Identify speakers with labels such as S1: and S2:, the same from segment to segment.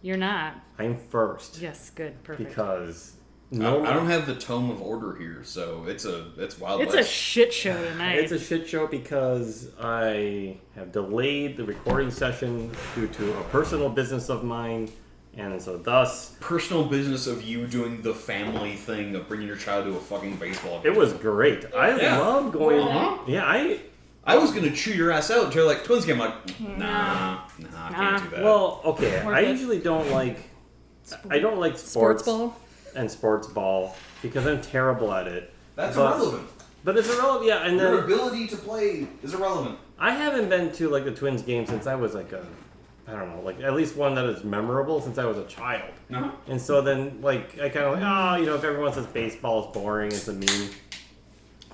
S1: You're not.
S2: I'm first.
S1: Yes, good, perfect.
S2: Because
S3: I don't have the tome of order here, so it's Wild
S1: It's
S3: West.
S1: a shit show tonight.
S2: It's a shit show because I have delayed the recording session due to a personal business of mine, and so thus...
S3: Personal business of you doing the family thing of bringing your child to a fucking baseball game.
S2: It was great. I love going... Yeah,
S3: I was going to chew your ass out until like Twins game. I'm like, nah, I can't do that.
S2: Well, okay. I usually don't like... I don't like sports
S1: ball?
S2: And sports ball because I'm terrible at it.
S3: That's irrelevant.
S2: But it's irrelevant, yeah. And then
S3: your ability to play is irrelevant.
S2: I haven't been to like the Twins game since I was like I don't know, like at least one that is memorable since I was a child.
S3: Uh-huh.
S2: And so then like I kind of like, if everyone says baseball is boring, it's a meme.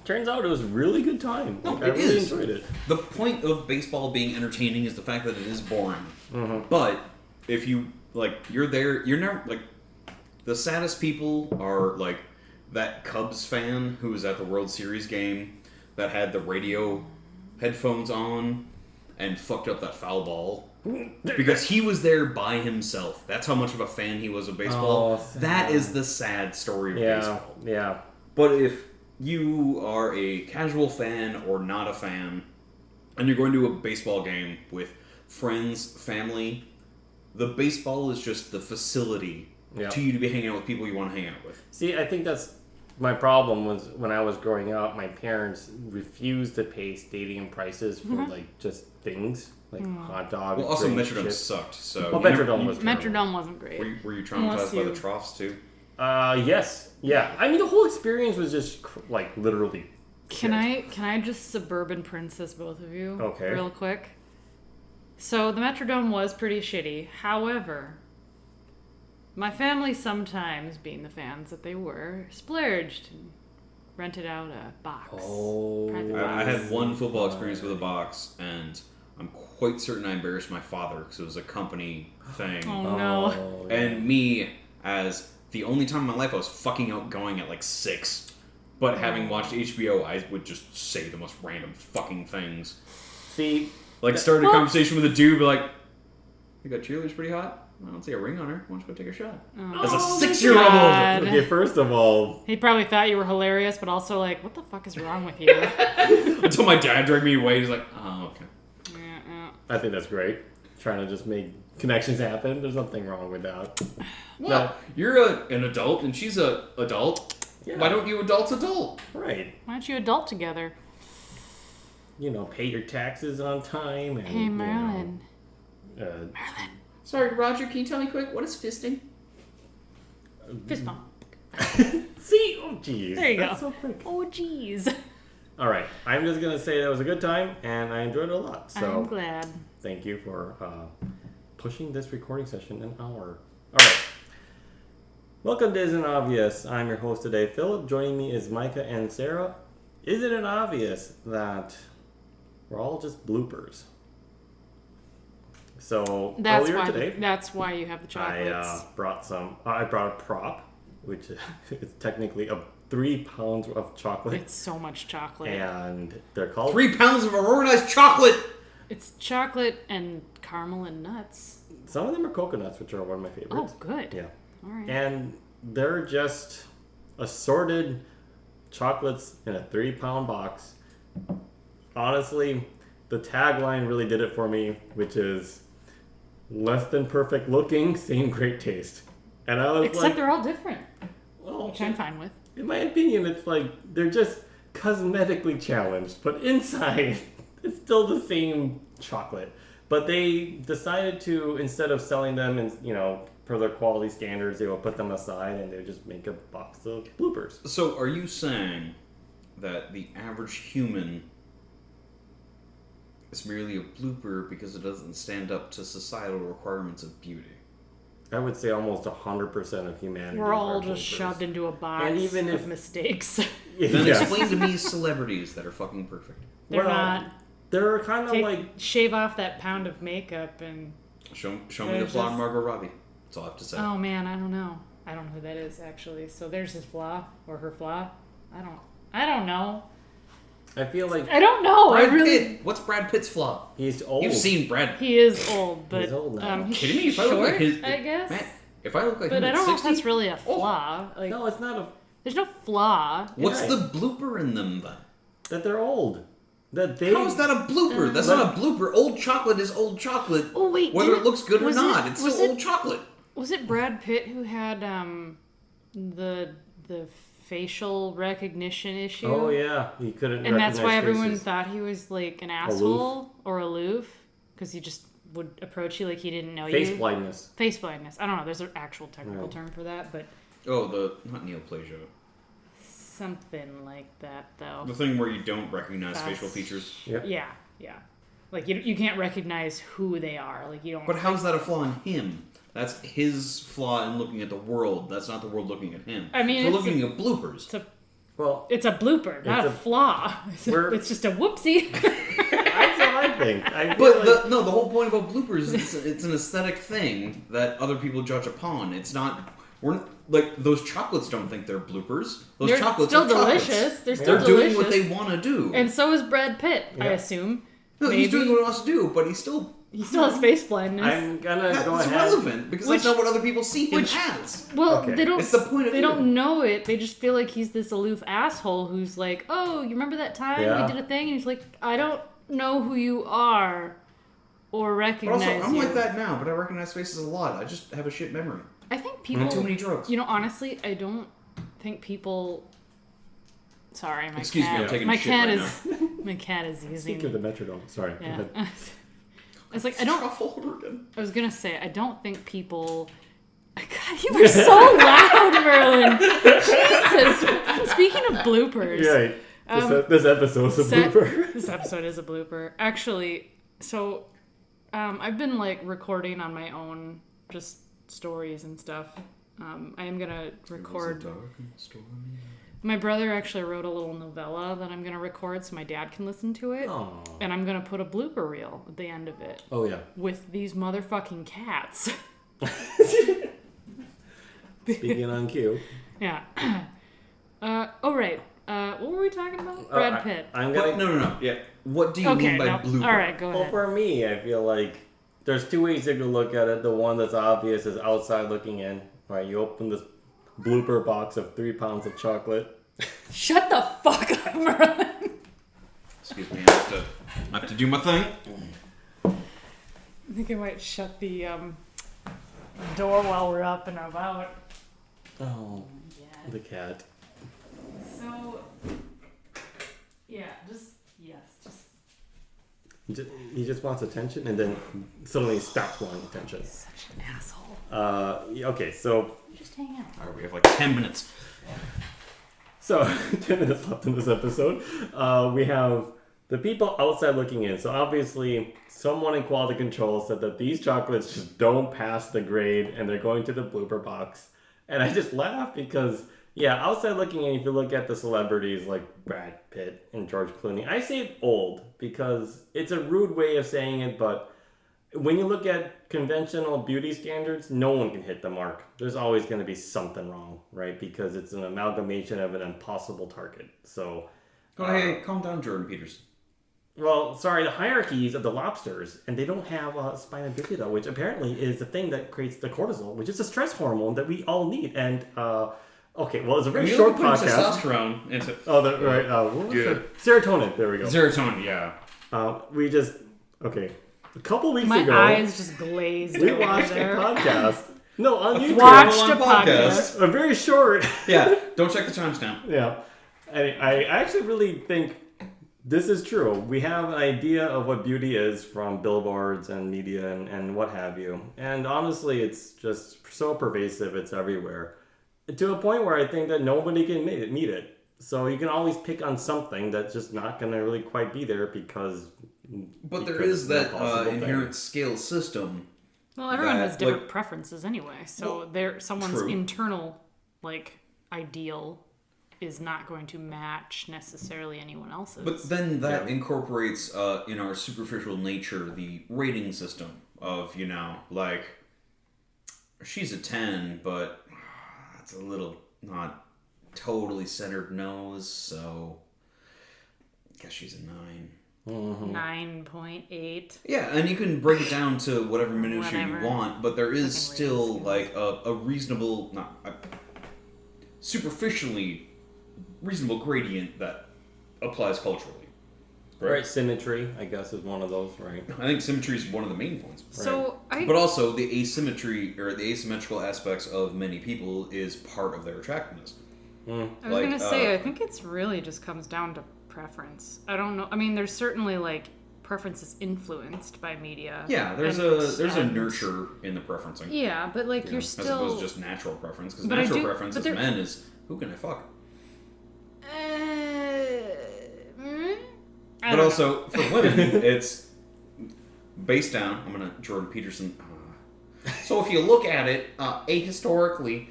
S2: Turns out it was a really good time.
S3: No,
S2: I really enjoyed it.
S3: The point of baseball being entertaining is the fact that it is boring.
S2: Mm-hmm.
S3: But if you you're there, you're never like. The saddest people are, like, that Cubs fan who was at the World Series game that had the radio headphones on and fucked up that foul ball. Because he was there by himself. That's how much of a fan he was of baseball. That is the sad story of baseball.
S2: Yeah.
S3: But if you are a casual fan or not a fan, and you're going to a baseball game with friends, family, the baseball is just the facility to you to be hanging out with people you want to hang out with.
S2: See, I think that's my problem was when I was growing up, my parents refused to pay stadium prices for like just things like hot dogs.
S3: Well, also Metrodome sucked. So
S2: Metrodome was
S1: Metrodome wasn't great.
S3: Were you traumatized by the troughs too?
S2: Yes. Yeah. I mean, the whole experience was just like literally.
S1: Can I just suburban princess both of you?
S2: Okay.
S1: Real quick. So the Metrodome was pretty shitty. However, my family sometimes, being the fans that they were, splurged and rented out a box. Private box.
S3: I had one football experience with a box, and I'm quite certain I embarrassed my father because it was a company thing.
S1: Oh no.
S3: And me, as the only time in my life I was fucking outgoing at like 6, but having watched HBO, I would just say the most random fucking things.
S2: See,
S3: like started a conversation with a dude, be like, "You got cheerleaders pretty hot? I don't see a ring on her. Why don't you go take a shot?" As a 6-year-old.
S2: Okay, first of all,
S1: he probably thought you were hilarious, but also like, what the fuck is wrong with you?
S3: Until my dad dragged me away. He's like, "Oh, okay."
S2: I think that's great. Trying to just make connections happen. There's nothing wrong with that.
S3: Well, you're an adult and she's an adult. Yeah. Why don't you adult?
S2: Right.
S1: Why don't you adult together?
S2: Pay your taxes on time. And,
S1: hey, Merlin.
S2: Merlin.
S3: Sorry, Roger, can you tell me quick, what is fisting?
S1: Fist bump.
S2: See? Oh, jeez.
S1: There you
S2: That's
S1: go.
S2: So quick.
S1: Oh, jeez.
S2: All right. I'm just going to say that was a good time, and I enjoyed it a lot. So
S1: I'm glad.
S2: Thank you for pushing this recording session an hour. All right. Welcome to Isn't Obvious. I'm your host today, Philip. Joining me is Micah and Sera. Isn't it obvious that we're all just bloopers? So earlier today,
S1: that's why you have the chocolates.
S2: I brought a prop, which is technically 3 pounds of chocolate.
S1: It's so much chocolate.
S2: And they're called
S3: 3 pounds of organized chocolate.
S1: It's chocolate and caramel and nuts.
S2: Some of them are coconuts, which are one of my favorites.
S1: Oh, good.
S2: Yeah.
S1: All right.
S2: And they're just assorted chocolates in a 3-pound box. Honestly, the tagline really did it for me, which is less than perfect looking, same great taste. And I was
S1: Except they're all different.
S2: Well,
S1: which I'm fine with.
S2: In my opinion, it's like they're just cosmetically challenged, but inside it's still the same chocolate. But they decided to, instead of selling them in, per their quality standards, they will put them aside and they just make a box of bloopers.
S3: So are you saying that the average human is merely a blooper because it doesn't stand up to societal requirements of beauty?
S2: I would say almost 100% of humanity.
S1: We're all just shoved into a box and even of mistakes.
S3: Then explain to me celebrities that are fucking perfect.
S1: They're not.
S2: They're kind of
S1: shave off that pound of makeup and...
S3: Show me the flaw in Margot Robbie. That's all I have to say.
S1: Oh man, I don't know. I don't know who that is, actually. So there's his flaw, or her flaw. I don't know.
S2: I feel like
S1: I don't know.
S3: Brad
S1: I really.
S3: Pitt. What's Brad Pitt's flaw?
S2: he's old.
S3: You've seen Brad.
S1: He is old, but
S2: He's old now.
S1: he's
S3: Kidding me? If I
S1: short,
S3: look like his,
S1: I guess.
S3: Man, if I look like
S1: But
S3: him
S1: I
S3: at
S1: don't know if
S3: 60,
S1: that's really a flaw. Like,
S2: No, it's not
S1: there's no flaw.
S3: what's
S2: Right.
S3: the blooper in them then?
S2: that they're old. That they.
S3: How is that a blooper? That's not a blooper. Old chocolate is old chocolate.
S1: Oh wait,
S3: Whether it looks good or
S1: was
S3: not,
S1: it-
S3: it's
S1: was
S3: still
S1: it-
S3: old chocolate.
S1: Was it Brad Pitt who had the facial recognition issue?
S2: Oh yeah, he couldn't.
S1: And that's why
S2: recognize
S1: everyone
S2: faces.
S1: thought he was like an asshole or aloof because he just would approach you like he didn't know
S2: Face
S1: you.
S2: blindness.
S1: Face blindness. I don't know. There's an actual technical term for that, but
S3: Oh, not neoplasia.
S1: something like that though.
S3: The thing where you don't recognize
S1: That's-
S3: facial features.
S2: Yeah.
S1: Yeah. Like you can't recognize who they are. Like you don't.
S3: But how's that a flaw in him? That's his flaw in looking at the world. That's not the world looking at him.
S1: I mean,
S3: we're
S1: it's
S3: looking at bloopers.
S2: Well,
S1: It's a blooper, not a flaw.
S2: We're-
S1: It's just a whoopsie.
S2: that's what I think. I feel
S3: But
S2: like,
S3: the whole point about bloopers is it's an aesthetic thing that other people judge upon. It's not. We're like those chocolates don't think they're bloopers. Those
S1: They're
S3: chocolates
S1: still
S3: are chocolates.
S1: delicious. They're still
S3: They're
S1: delicious.
S3: doing what they want to do.
S1: And so is Brad Pitt, I
S2: Yeah.
S1: assume.
S3: No, he's doing what he wants to do, but he's still.
S1: He still has face blindness.
S2: I'm gonna go
S3: That's
S2: ahead.
S3: irrelevant because
S1: Which-
S3: that's not what other people see him
S1: which-
S3: as.
S1: Well,
S2: Okay.
S1: they don't.
S3: It's the point of
S1: They
S3: view.
S1: don't know it. They just feel like he's this aloof asshole who's like, "Oh, you remember that time
S2: Yeah.
S1: we did a thing?" And he's like, "I don't know who you are, or
S3: But
S1: recognize
S3: also, I'm
S1: you."
S3: like that now, but I recognize faces a lot. I just have a shit memory.
S1: I think people.
S3: Too many drugs.
S1: You know, honestly, I don't think people. Sorry, my
S3: Excuse me,
S1: cat.
S3: I'm taking
S1: my
S3: a shit
S1: cat
S3: right
S1: is. My cat is using.
S2: Speak of the metronome. Sorry. Go
S1: Yeah.
S2: ahead.
S1: It's like I don't.
S3: Truffle Oregon.
S1: I was gonna say I don't think people. God, you were so loud, Merlin. Jesus. Speaking of bloopers,
S2: Yeah. This episode's a blooper.
S1: This episode is a blooper. Actually, so I've been like recording on my own, just stories and stuff. I am gonna record. My brother actually wrote a little novella that I'm gonna record so my dad can listen to it.
S2: Aw.
S1: And I'm gonna put a blooper reel at the end of it
S2: Oh yeah.
S1: with these motherfucking cats.
S2: Speaking on cue.
S1: Yeah. Oh right. What were we talking about? Brad Pitt.
S2: I'm
S3: What?
S2: gonna.
S3: No. Yeah. What do you
S1: Okay.
S3: mean by
S1: No.
S3: blooper?
S1: All right. Go
S2: Well,
S1: ahead.
S2: for me, I feel like there's two ways you can look at it. The one that's obvious is outside looking in. Right, you open this blooper box of 3 pounds of chocolate.
S1: Shut the fuck up, Merlin.
S3: Excuse me. I have to do my thing.
S1: I think I might shut the door while we're up and about.
S2: Oh,
S1: Yeah.
S2: the cat.
S1: So, yeah, just
S2: He just wants attention, and then suddenly he stops wanting attention.
S1: such an asshole.
S2: Okay, so
S1: Just hang out.
S3: All right, we have like 10 minutes.
S2: 10 minutes left in this episode. We have the people outside looking in. So obviously, someone in quality control said that these chocolates just don't pass the grade, and they're going to the blooper box. And I just laugh because, yeah, outside looking in, if you look at the celebrities like Brad Pitt and George Clooney, I say it old because it's a rude way of saying it, but when you look at conventional beauty standards, no one can hit the mark. There's always going to be something wrong, right? Because it's an amalgamation of an impossible target. So,
S3: Oh, hey, calm down, Jordan Peterson.
S2: well, sorry, the hierarchies of the lobsters, and they don't have spina bifida, which apparently is the thing that creates the cortisol, which is a stress hormone that we all need. And, okay, well, it's a very short podcast.
S3: Testosterone into
S2: Oh, right. What was
S3: Good.
S2: it? Serotonin. There we go.
S3: serotonin. Yeah.
S2: We just, okay. A couple weeks
S1: My
S2: ago,
S1: eyes just glazed
S2: we
S1: over
S2: watched a
S1: there.
S2: podcast. No, on YouTube.
S1: Watched
S3: on
S1: a podcast.
S2: A very short.
S3: Yeah. Don't check the timestamp.
S2: Yeah. And I actually really think this is true. We have an idea of what beauty is from billboards and media and what have you. And honestly, it's just so pervasive. It's everywhere. To a point where I think that nobody can meet it. So you can always pick on something that's just not going to really quite be there because...
S3: But there
S2: because
S3: is
S2: it's
S3: that
S2: an impossible
S3: inherent
S2: thing.
S3: scale system.
S1: Well, everyone
S3: that,
S1: has different
S3: like-
S1: preferences anyway, so
S3: Well,
S1: there someone's
S3: true.
S1: internal like ideal is not going to match necessarily anyone else's.
S3: But then that incorporates in our superficial nature the rating system of, you know, like, she's a 10, but it's a little not totally centered nose, so guess she's a 9.
S1: 9.8.
S3: Yeah, and you can break it down to whatever minutia you
S1: Whatever.
S3: want, but there is
S1: Fucking
S3: still
S1: reading
S3: like a reasonable, superficially reasonable gradient that applies culturally.
S2: Right, symmetry, I guess, is one of those, right?
S3: I think symmetry is one of the main points.
S1: So
S3: But also, the asymmetry or the asymmetrical aspects of many people is part of their attractiveness.
S1: I was gonna say, I think it's really just comes down to preference. I don't know. I mean, there's certainly like preferences influenced by media.
S3: Yeah, there's a nurture in the preferencing.
S1: Yeah, but like you're
S3: as
S1: still
S3: opposed to just natural preference, because
S1: But
S3: natural preference as
S1: there-
S3: men is who can I fuck.
S1: I
S3: But
S1: don't
S3: also for women, it's based down. I'm gonna Jordan Peterson. So if you look at it ahistorically,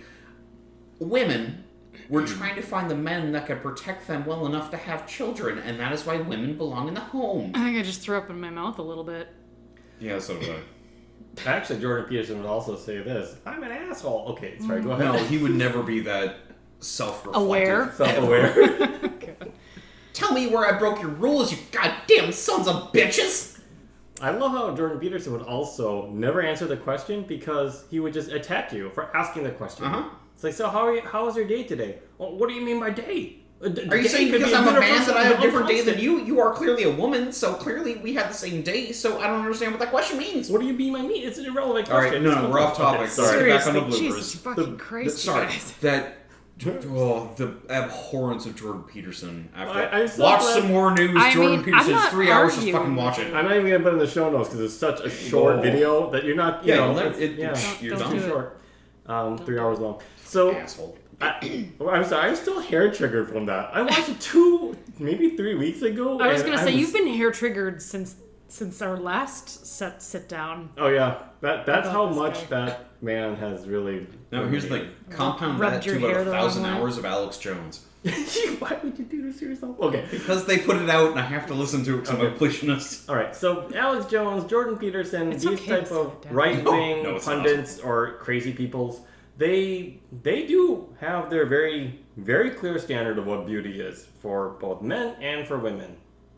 S3: women were trying to find the men that could protect them well enough to have children, and that is why women belong in the home.
S1: I think I just threw up in my mouth a little bit.
S3: Yeah, so do I.
S2: Actually, Jordan Peterson would also say this. I'm an asshole. Okay, sorry, go ahead.
S3: No, he would never be that self-reflective.
S1: Aware.
S2: Self-aware.
S3: Tell me where I broke your rules, you goddamn sons of bitches!
S2: I love how Jordan Peterson would also never answer the question because he would just attack you for asking the question. It's like, so how was your day today? Well, what do you mean by day?
S3: Are you saying because I'm a man that I have a different day than you? You are clearly a woman, so clearly we had the same day, so I don't understand what that question means.
S2: What do you mean by me? It's an irrelevant
S3: Alright,
S2: question.
S3: no, we're off topic.
S2: Okay, sorry.
S3: Back on the
S1: Seriously,
S3: bloopers.
S1: Jesus fucking Christ,
S3: Sorry,
S1: guys.
S3: the abhorrence of Jordan Peterson. After
S2: I'm so
S3: watch
S2: glad-
S3: some more news.
S1: I
S3: Jordan
S1: mean, I'm
S3: Peterson's
S1: not
S3: 3 hours. Just
S1: arguing
S3: fucking
S1: with
S3: watch it.
S2: I'm not even going to put it in the show notes because it's such a short video that you're not, you know,
S3: You're
S1: Don't
S3: done.
S1: do it.
S2: short. 3 hours long. So,
S3: Asshole.
S2: I'm sorry, I'm still hair triggered from that. I watched it 2, maybe 3 weeks ago.
S1: I was
S2: and
S1: gonna say you've been hair triggered since our last sit down.
S2: Oh yeah, that's
S1: About
S2: how
S1: this
S2: much
S1: guy.
S2: that man has really.
S3: No, here's the thing. Compound
S1: Rubbed
S3: that
S1: your
S3: to about
S1: hair the wrong
S3: 1,000
S1: way.
S3: hours of Alex Jones.
S2: Why would you do this to yourself? Okay.
S3: Because they put it out and I have to listen to it because I'm a completionist.
S2: All right. So Alex Jones, Jordan Peterson,
S1: It's
S2: these
S1: okay
S2: type
S1: to
S2: of
S1: sit down.
S2: right-wing
S3: No, it's
S2: pundits or crazy peoples, they do have their very very clear standard of what beauty is for both men and for women.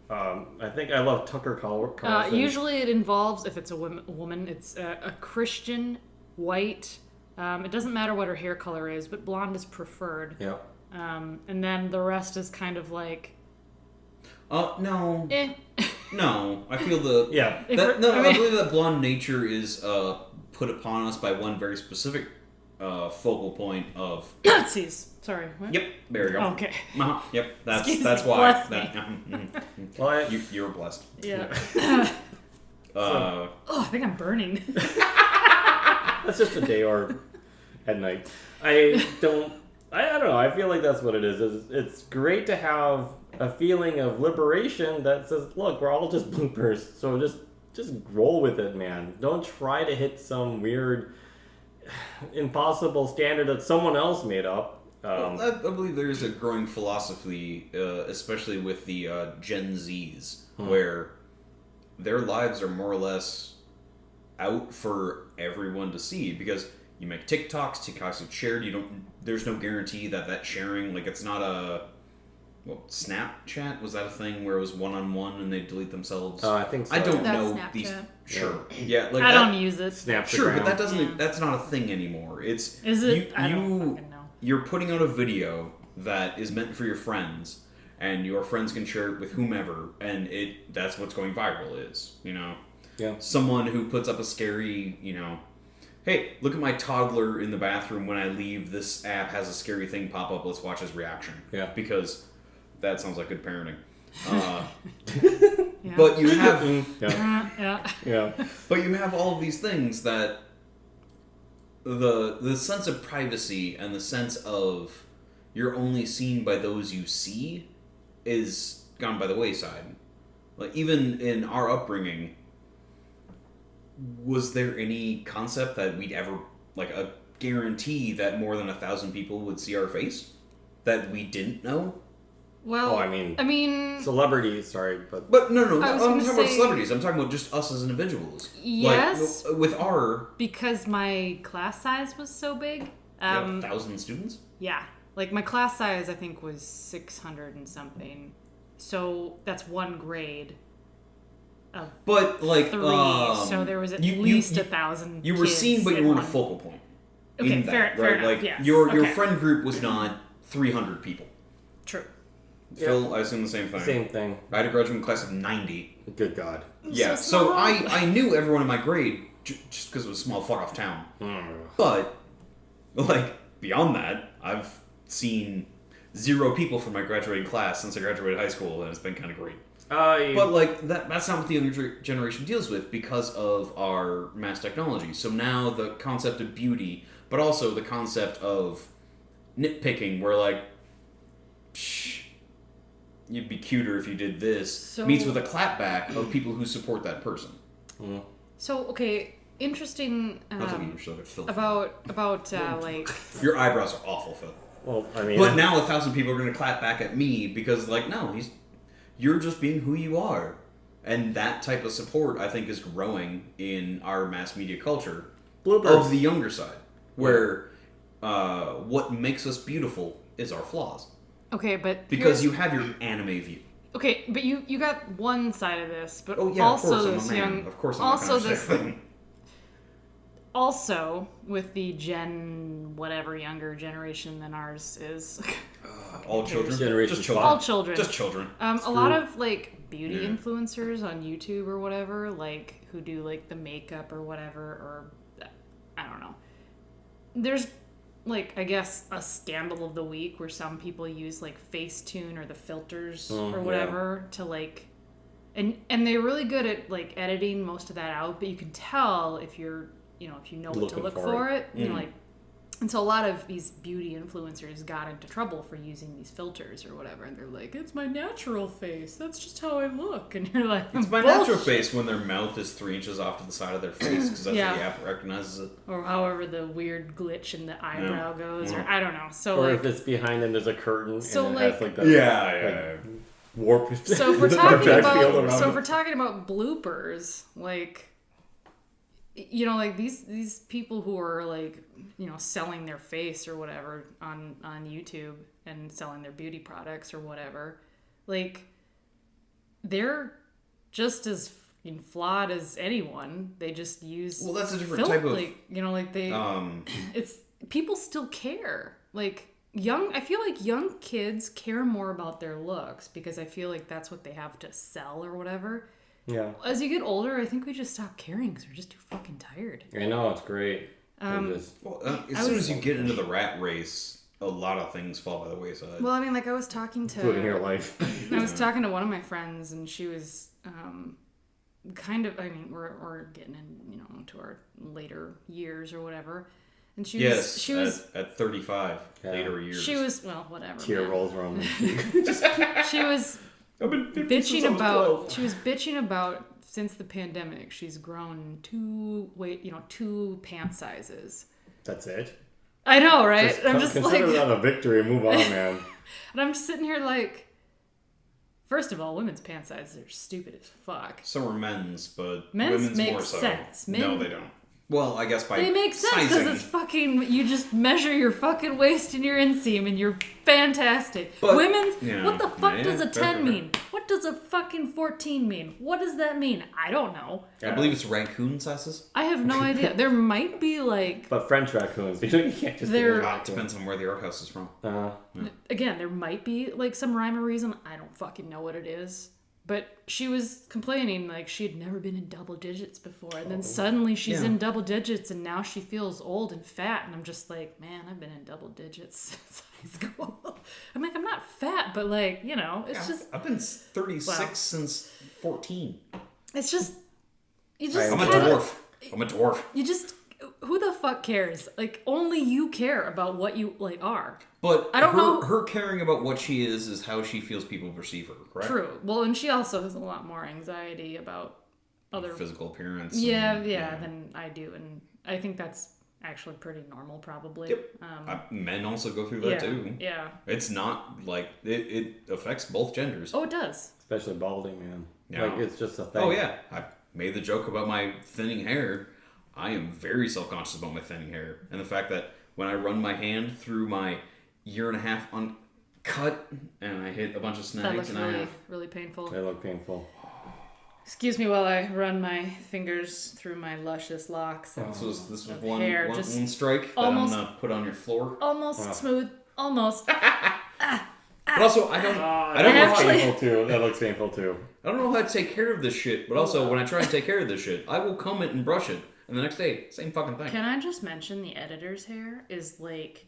S2: I think I love Tucker Carlson.
S1: Usually it involves, if it's a woman, it's a Christian, white. It doesn't matter what her hair color is, but blonde is preferred.
S2: Yeah.
S1: And then the rest is kind of like...
S3: No.
S1: Eh.
S3: No. I feel the...
S2: Yeah.
S3: I believe that blonde nature is put upon us by one very specific focal point of...
S1: Nazis. Sorry. What?
S3: Yep, there you go.
S1: Okay.
S3: Yep,
S1: Excuse
S3: that's
S1: me,
S3: why.
S1: bless
S2: Well,
S3: You're blessed.
S1: Yeah.
S3: Uh,
S1: Oh, I think I'm burning.
S2: that's just a day or at night. I don't know. I feel like that's what it is. It's great to have a feeling of liberation that says, look, we're all just bloopers. So just roll with it, man. Don't try to hit some weird, impossible standard that someone else made up.
S3: I believe there is a growing philosophy, especially with the Gen Zs, where their lives are more or less out for everyone to see, because you make TikToks are shared. There's no guarantee that sharing, like, it's not a... Well, Snapchat, was that a thing where it was one-on-one and they delete themselves?
S2: I think so.
S3: I don't
S1: That's
S3: know
S1: Snapchat.
S3: these. Sure. Yeah, like
S1: I
S3: that,
S1: don't use it.
S2: Snapchat.
S3: Sure, but that doesn't.
S1: Yeah.
S3: That's not a thing anymore. It's
S1: Is it? I don't
S3: you
S1: fucking know.
S3: you're putting out a video that is meant for your friends, and your friends can share it with whomever, and that's what's going viral is,
S2: Yeah.
S3: someone who puts up a scary, hey, look at my toddler in the bathroom when I leave. This app has a scary thing pop up. Let's watch his reaction.
S2: Yeah.
S3: Because that sounds like good parenting.
S1: Yeah.
S3: But you have
S1: Yeah.
S2: Yeah.
S3: But you have all of these things that the sense of privacy and the sense of you're only seen by those you see is gone by the wayside. Like, even in our upbringing, was there any concept that we'd ever, like, a guarantee that more than 1,000 people would see our face that we didn't know?
S1: Well,
S2: I mean, celebrities, sorry, but
S3: But no,
S1: I was
S3: I'm
S1: gonna
S3: talking about
S1: say-
S3: celebrities. I'm talking about just us as individuals.
S1: Yes.
S3: Like, with our
S1: because my class size was so big.
S3: 1,000 students?
S1: Yeah. Like, my class size, I think, was 600 and something. So that's one grade of
S3: But like
S1: 3. So there was at
S3: you-
S1: least
S3: you-
S1: 1,000
S3: you were
S1: kids
S3: seen, but
S1: in
S3: you weren't a
S1: one-
S3: focal point.
S1: Okay,
S3: in that,
S1: fair
S3: right?
S1: enough,
S3: Like
S1: yes.
S3: your
S1: Okay.
S3: friend group was not 300 people.
S1: True.
S3: Phil, I assume the same thing.
S2: Same thing.
S3: I had a graduating class of 90.
S2: Good God.
S3: Yeah,
S1: So
S3: so
S1: small.
S3: I knew everyone in my grade just because it was a small, far off town. But, like, beyond that, I've seen 0 people from my graduating class since I graduated high school, and it's been kind of great. But, like, that's not what the younger generation deals with because of our mass technology. So now the concept of beauty, but also the concept of nitpicking, where, like, psh, you'd be cuter if you did this, meets with a clapback of people who support that person.
S1: So, okay, interesting
S3: Not looking at yourself, it's Phil.
S1: about like...
S3: Your eyebrows are awful, Phil.
S2: Well, I mean...
S3: But now 1,000 people are going to clap back at me because, like, no, you're just being who you are. And that type of support, I think, is growing in our mass media culture
S2: Bloopers.
S3: of the younger side, where what makes us beautiful is our flaws.
S1: Okay, but...
S3: Because you have your anime view.
S1: Okay, but you got one side of this, but
S3: Oh, yeah,
S1: also
S3: of course,
S1: this
S3: I'm a man.
S1: young...
S3: Of course I'm
S1: also
S3: not going to
S1: this...
S3: say thing.
S1: Also, with the Gen whatever younger generation than ours is,
S3: All children?
S2: Generation
S3: Just children.
S1: all children.
S3: Just children.
S1: A lot of like beauty
S3: Yeah.
S1: influencers on YouTube or whatever, like who do like the makeup or whatever, or I don't know. There's like I guess a scandal of the week where some people use like Facetune or the filters or whatever to like, and they're really good at like editing most of that out, but you can tell if you're if you know what to
S2: Looking
S1: look
S2: for
S1: for it, like. And so a lot of these beauty influencers got into trouble for using these filters or whatever, and they're like, "It's my natural face. That's just how I look." And you're like,
S3: It's my
S1: "Bullshit."
S3: natural face when their mouth is 3 inches off to the side of their face because that's
S1: Yeah.
S3: how the app recognizes it.
S1: Or however the weird glitch in the eyebrow goes, or I don't know. So
S2: Or
S1: like,
S2: if it's behind them, there's a curtain
S1: So,
S2: and it
S1: like-
S2: has like that
S3: Yeah.
S2: warp.
S1: so if we're
S2: the
S1: talking
S2: effect field
S1: about,
S2: around
S1: so
S2: it.
S1: if we're talking about bloopers, like, like these people who are like, selling their face or whatever on YouTube and selling their beauty products or whatever, like, they're just as fucking flawed as anyone. They just use
S3: Well, that's a different type of...
S1: like they it's people still care. Like I feel like young kids care more about their looks because I feel like that's what they have to sell or whatever.
S2: Yeah.
S1: As you get older, I think we just stop caring because we're just too fucking tired.
S2: I know, it's great.
S3: Well, as soon as you get into the rat race, a lot of things fall by the wayside.
S1: Well, I mean, like I was talking
S2: Including your
S1: to
S2: life.
S1: I was talking to one of my friends, and she was kind of. I mean, we're getting in, into our later years or whatever. And she was
S3: at 35, later years.
S1: She was whatever.
S2: Tear
S1: man.
S2: rolls around.
S1: She was
S2: I've been 50
S1: bitching
S2: since I was
S1: about
S2: 12.
S1: she was bitching about since the pandemic she's grown 2 pant sizes.
S2: That's it.
S1: I know, right?
S2: Just
S1: I'm just
S2: consider
S1: like,
S2: that a victory and move on, man.
S1: and I'm just sitting here like, first of all, women's pant sizes are stupid as fuck.
S3: So are men's, but
S1: Men's
S3: women's
S1: make
S3: more so.
S1: sense.
S3: No,
S1: Men-
S3: they don't. Well, I guess by
S1: They make sense because
S3: sizing.
S1: it's fucking. You just measure your fucking waist and your inseam, and you're fantastic.
S3: But-
S1: Women's.
S3: yeah,
S1: What the fuck
S3: yeah,
S1: does a
S3: fair,
S1: 10
S3: fair.
S1: mean? What does a fucking 14 mean? What does that mean? I don't know.
S3: I believe it's raccoon sizes.
S1: I have no idea. There might be like.
S2: But French raccoons, you can't just
S1: They're-
S2: be a
S3: It depends on where the art house is from.
S1: Again, there might be like some rhyme or reason. I don't fucking know what it is. But she was complaining like she had never been in double digits before. And then suddenly she's in double digits and now she feels old and fat. And I'm just like, man, I've been in double digits since high school. I'm like, I'm not fat, but like, it's just,
S3: I've been 36
S1: Wow.
S3: since 14.
S1: it's just, you just,
S3: I'm a dwarf.
S1: You just, who the fuck cares? Like, only you care about what you like are.
S3: But
S1: I don't know-
S3: her caring about what she is how she feels people perceive her, correct?
S1: True. Well, and she also has a lot more anxiety about other
S3: Physical appearance.
S1: Yeah,
S3: and,
S1: than I do, and I think that's actually pretty normal, probably.
S3: Yep. Men also go through that too.
S1: Yeah.
S3: It's not like it affects both genders.
S1: Oh, it does.
S2: Especially balding, man.
S3: Yeah.
S2: Like, it's just a thing.
S3: Oh yeah, I made the joke about my thinning hair. I am very self-conscious about my thinning hair and the fact that when I run my hand through my 1.5 year cut and I hit a bunch of
S1: That
S3: snags
S1: looks
S3: and
S1: really,
S3: I have...
S1: really painful.
S2: They look painful.
S1: Excuse me while I run my fingers through my luscious locks.
S3: This was
S1: of
S3: one
S1: hair, just
S3: one strike that
S1: almost-
S3: I'm going to put on your floor.
S1: Almost smooth. Almost.
S3: But also, I don't
S2: That
S3: know
S2: looks
S3: how
S2: painful too. That looks painful too.
S3: I don't know how to take care of this shit, but also when I try and take care of this shit, I will comb it and brush it, and the next day, same fucking thing.
S1: Can I just mention the editor's hair is like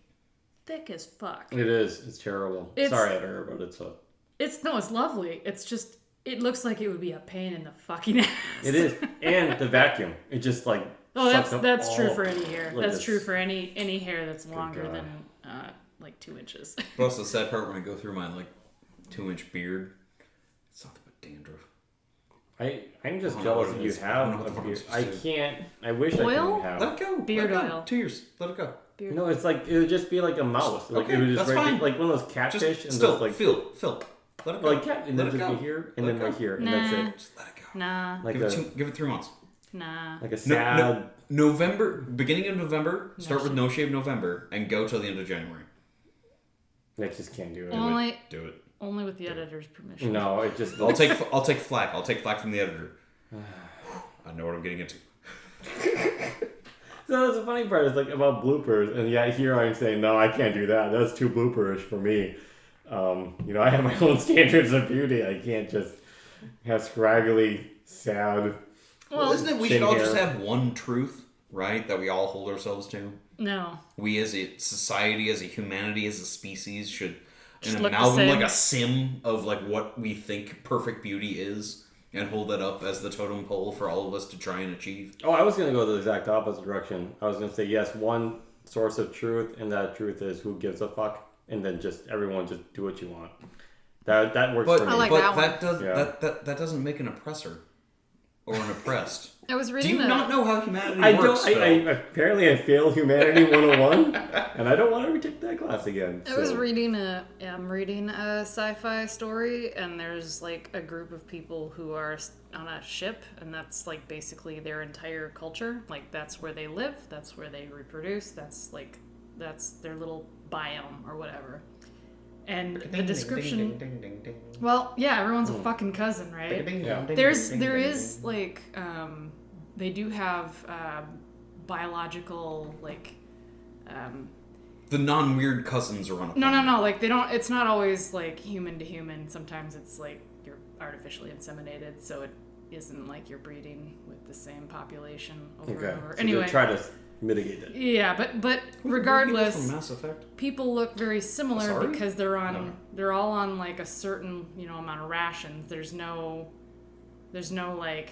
S1: thick as fuck.
S2: It is. It's terrible. Sorry, editor, but it's a...
S1: It's lovely. It's just it looks like it would be a pain in the fucking ass.
S2: It is. And the vacuum. It just like...
S1: Oh,
S2: sucks up
S1: that's true
S2: all-
S1: for any hair.
S2: like
S1: That's
S2: this.
S1: true for any hair that's longer
S2: God.
S1: than like 2 inches.
S3: But also the sad part when I go through my 2-inch beard, it's nothing but dandruff.
S2: I'm just
S3: I don't know
S2: jealous
S3: what
S2: that
S3: it
S2: you
S3: is. I
S2: have
S3: don't know what
S2: a
S3: the
S2: beard.
S3: fuck
S2: I
S3: I'm supposed to
S2: can't... I wish I
S1: Oil?
S2: could have...
S3: Let it go.
S1: Beard
S3: let it go.
S1: oil.
S3: 2 years. Let it go.
S1: Beard.
S2: No, it's like... It would just be like a mouse. Like,
S3: Okay,
S2: it would just
S3: that's fine.
S2: like one of those catfish
S3: Just
S2: and
S3: still,
S2: just like...
S3: feel. Let it go.
S2: Like cat, and
S3: Let
S2: then
S3: it
S2: just
S3: go.
S2: be here, and
S3: Let
S2: then
S3: it
S2: right
S3: go.
S2: here, and
S1: Nah.
S2: that's it.
S3: Just let it go.
S1: Nah.
S2: Like
S3: Give it 3 months.
S1: Nah.
S2: like a sad...
S3: November, beginning of November,
S1: No
S3: start with
S1: shave.
S3: No Shave November, and go till the end of January.
S2: I just can't do it.
S1: Only
S3: Do it.
S1: only with the editor's permission.
S2: No, it just...
S3: I'll take flack. I'll take flack from the editor. I know what I'm getting into.
S2: So that's the funny part. Is like about bloopers, and yet here I'm saying, no, I can't do that. That's too blooperish for me. I have my own standards of beauty. I can't just have scraggly, sad.
S1: Well,
S3: Isn't it we
S2: same
S3: should all
S2: hair.
S3: just have one truth, right? That we all hold ourselves to?
S1: no.
S3: We as a society, as a humanity, as a species should
S1: Just
S3: an
S1: look the
S3: amalgam,
S1: same.
S3: like a sim of like what we think perfect beauty is, and hold that up as the totem pole for all of us to try and achieve.
S2: Oh, I was going to go the exact opposite direction. I was going to say, yes, one source of truth, and that truth is who gives a fuck, and then just everyone just do what you want. That works
S3: But
S2: for me.
S1: I like
S3: but
S1: that
S3: that
S1: one.
S3: does
S2: Yeah.
S3: that doesn't make an oppressor or an oppressed.
S1: I was
S3: Do
S1: reading
S3: you not know how humanity
S2: I
S3: works?
S2: don't.
S3: Phil?
S2: Apparently, I failed Humanity 101, and I don't want to retake that class again.
S1: I was
S2: so.
S1: reading I'm reading a sci-fi story, and there's like a group of people who are on a ship, and that's like basically their entire culture. Like that's where they live, that's where they reproduce, that's their little biome or whatever. And the description, well, yeah, everyone's a fucking cousin, right?
S2: Yeah.
S1: There is like they do have biological like
S3: The non-weird cousins are on a
S1: no, like they don't, it's not always like human to human. Sometimes it's like you're artificially inseminated, so it isn't like you're breeding with the same population over
S2: Okay.
S1: and over.
S2: So
S1: Anyway,
S2: try to mitigate it.
S1: yeah, but
S3: From
S1: regardless,
S3: Mass Effect.
S1: people look very similar
S3: Sorry?
S1: because they're on
S3: No.
S1: they're all on like a certain amount of rations. There's no like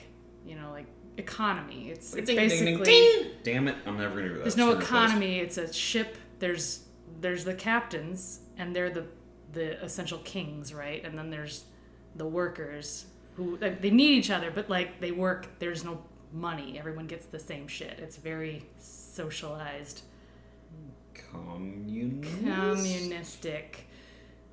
S1: like economy. It's basically
S3: Damn it! I'm never gonna do that.
S1: there's no
S3: Turn it close.
S1: economy. It's a ship. There's the captains, and they're the essential kings, right? And then there's the workers who they need each other, but like they work. There's no money. Everyone gets the same shit. It's very socialized, communistic,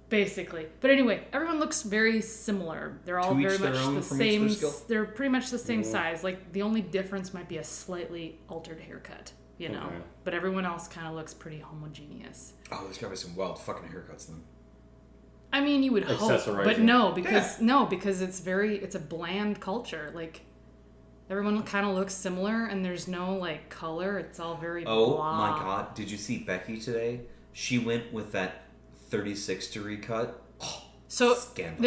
S1: basically. But anyway, everyone looks very similar. They're all
S3: To each
S1: very
S3: their
S1: much
S3: own
S1: the
S3: from each
S1: same.
S3: their skill?
S1: They're pretty much the same size. Like the only difference might be a slightly altered haircut.
S2: Okay.
S1: But everyone else kind of looks pretty homogeneous.
S3: Oh, there's gotta be some wild fucking haircuts then.
S1: I mean, you would hope, but
S2: Accessorizing.
S1: no, because it's a bland culture. Like everyone kind of looks similar, and there's no like color. It's all very
S3: Oh
S1: blah.
S3: my god! Did you see Becky today? She went with that 36-degree cut. Oh,
S1: So
S3: scandalous.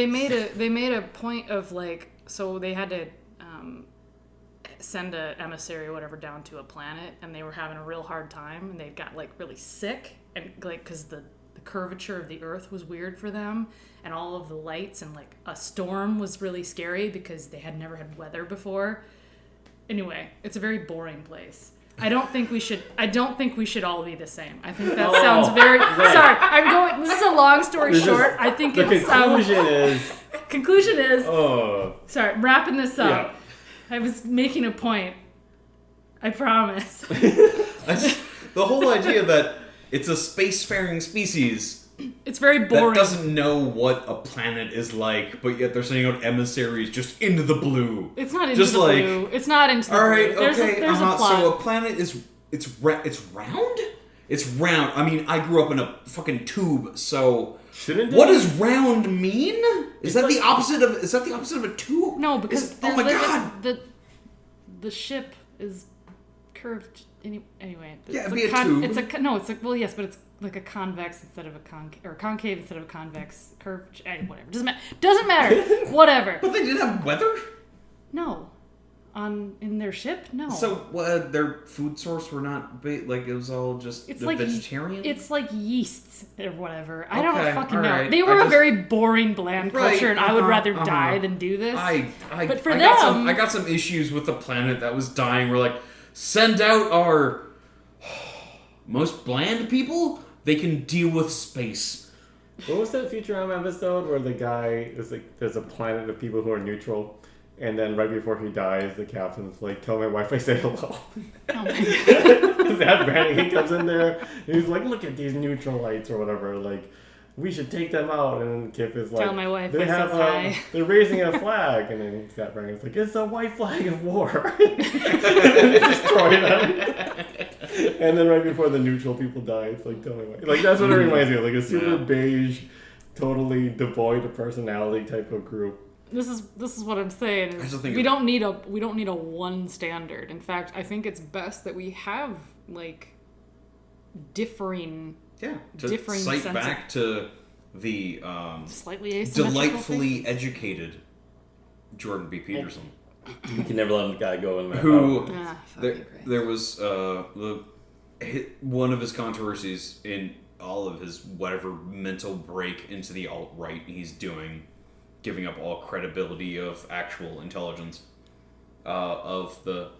S1: they made a point of like, so they had to send a emissary or whatever down to a planet, and they were having a real hard time, and they got like really sick, and like because the curvature of the Earth was weird for them, and all of the lights, and like a storm was really scary because they had never had weather before. Anyway, it's a very boring place. I don't think we should all be the same. I think that sounds very sorry. I'm going. This is a long story short. I think
S2: the
S1: it's
S2: conclusion is.
S1: conclusion is. Sorry, wrapping this up.
S2: Yeah.
S1: I was making a point. I promise.
S3: The whole idea that it's a spacefaring species
S1: It's very boring.
S3: that doesn't know what a planet is like, but yet they're sending out emissaries just into the blue.
S1: It's not into
S3: just
S1: the
S3: like,
S1: blue. It's not into the
S3: All right,
S1: blue. There's
S3: okay.
S1: a plot.
S3: So a planet it's round. It's round. I mean, I grew up in a fucking tube, so
S2: Shouldn't
S3: What
S2: it?
S3: does round mean? Is that the opposite of a tube?
S1: No, because
S3: oh my god!
S1: the ship is curved anyway.
S3: Yeah, it'd be a tube.
S1: It's a no. It's like well, yes, but it's like a convex instead of a concave, or concave instead of a convex curved. Whatever. Doesn't matter. Whatever.
S3: But they didn't have weather.
S1: No, in their ship, no.
S3: So their food source were not like it was all just vegetarian.
S1: It's like yeasts or whatever. I don't fucking know.
S3: Right.
S1: They were a very boring, bland culture, and I would rather
S3: uh-huh.
S1: die than do this. But for them,
S3: I got some issues with the planet that was dying. We're like, send out our most bland people. They can deal with space.
S2: What was that Futurama episode where the guy is like, there's a planet of people who are neutral, and then right before he dies, the captain's like, "Tell my wife I say hello."
S1: Oh my god!
S2: That Brannigan comes in there, and he's like, "Look at these neutralites or whatever. Like, we should take them out." And then Kip is like,
S1: "Tell my wife
S2: they
S1: I
S2: have
S1: says hi."
S2: They're raising a flag, and then Scott Brannigan's like, "It's a white flag of war." And they destroy them. And then right before the neutral people die, it's like, "Tell my wife." Like that's what it reminds me of, like a super beige, totally devoid of personality type of group.
S1: This is what I'm saying. We don't need a one standard. In fact, I think it's best that we have like differing.
S3: Yeah, to cite back to the
S1: slightly asymmetrical
S3: delightfully
S1: things.
S3: educated Jordan B. Peterson.
S2: You can never let the guy go in there.
S3: Who there was one of his controversies in all of his whatever mental break into the alt-right he's doing, giving up all credibility of actual intelligence, of the